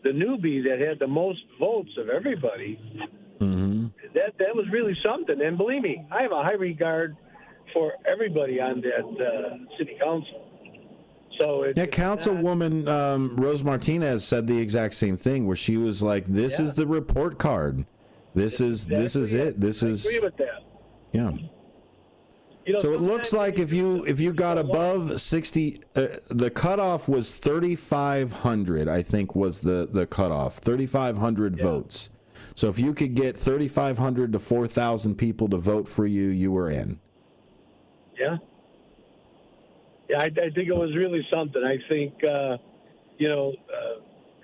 the newbie that had the most votes of everybody, that was really something. And believe me, I have a high regard for everybody on that city council. So Councilwoman Rose Martinez said the exact same thing, where she was like, "This is the report card. This is it. This is." I agree with that. Yeah. So it looks like if you got above 60, the cutoff was 3,500. I think was the cutoff, 3,500 votes. So if you could get 3,500 to 4,000 people to vote for you, you were in. Yeah. Yeah, I think it was really something. I think,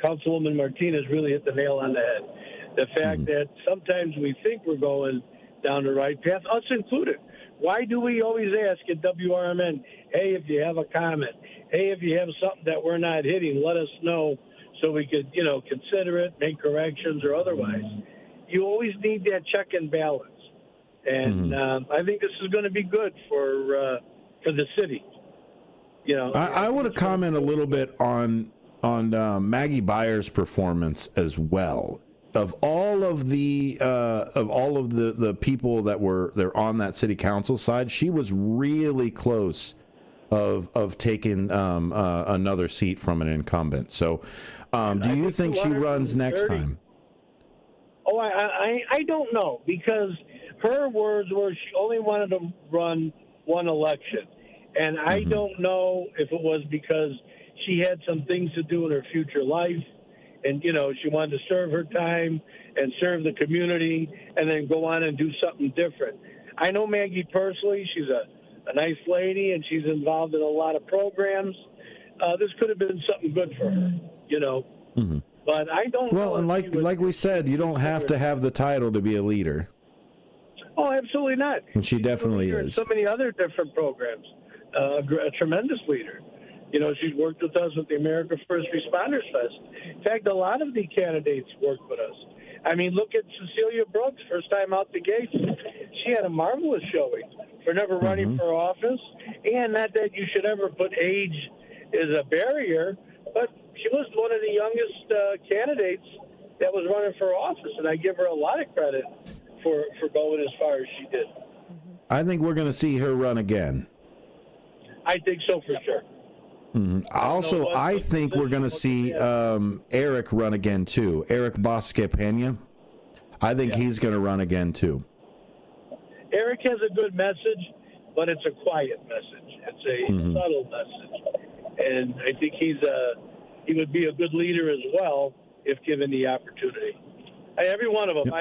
Councilwoman Martinez really hit the nail on the head. The fact that sometimes we think we're going down the right path, us included. Why do we always ask at WRMN, hey, if you have a comment, hey, if you have something that we're not hitting, let us know so we could, consider it, make corrections or otherwise. You always need that check and balance. And I think this is going to be good for the city. I want to comment a little bit on Maggie Byers' performance as well. Of all of the people they're on that city council side, she was really close of taking another seat from an incumbent. So, do you think she runs next time? Oh, I don't know, because her words were she only wanted to run one election. And I don't know if it was because she had some things to do in her future life. And, she wanted to serve her time and serve the community and then go on and do something different. I know Maggie personally. She's a nice lady, and she's involved in a lot of programs. This could have been something good for her, But I don't know. Well, and like we said, you don't have to have the title to be a leader. Oh, absolutely not. And she definitely is. In so many other different programs. A tremendous leader. She's worked with us with the America First Responders Fest. In fact, a lot of the candidates worked with us. I mean, look at Cecilia Brooks, first time out the gate. She had a marvelous showing for never running for office. And not that you should ever put age as a barrier, but she was one of the youngest candidates that was running for office. And I give her a lot of credit for going as far as she did. I think we're going to see her run again. I think so for sure. Also, I think we're going to see Eric run again, too. Eric Bosque Pena. I think he's going to run again, too. Eric has a good message, but it's a quiet message. It's a subtle message. And I think he would be a good leader as well if given the opportunity. Every one of them.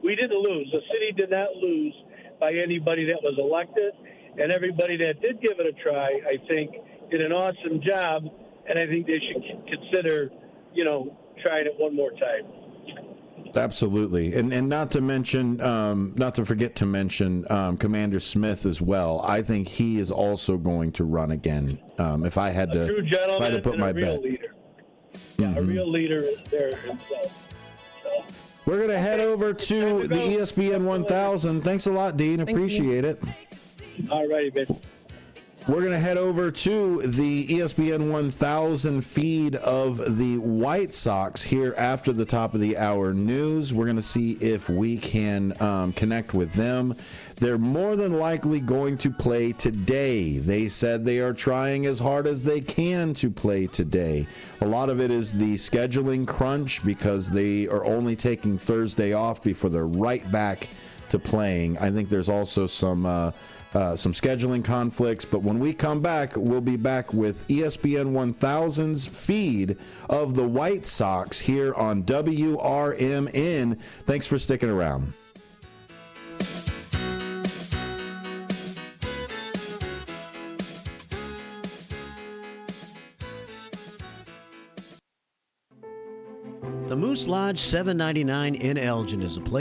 We didn't lose. The city did not lose by anybody that was elected. And everybody that did give it a try, I think, did an awesome job, and I think they should consider, trying it one more time. Absolutely, and not to forget to mention Commander Smith as well. I think he is also going to run again. If I had to put my bet. Leader. Yeah, a real leader is there himself. So. We're going to head over to the ESPN 1000. Thanks a lot, Dean. Appreciate it. All righty, bitch. We're going to head over to the ESPN 1000 feed of the White Sox here after the top of the hour news. We're going to see if we can connect with them. They're more than likely going to play today. They said they are trying as hard as they can to play today. A lot of it is the scheduling crunch because they are only taking Thursday off before they're right back to playing. I think there's also some scheduling conflicts, but when we come back, we'll be back with ESPN 1000's feed of the White Sox here on WRMN. Thanks for sticking around. The Moose Lodge 799 in Elgin is a place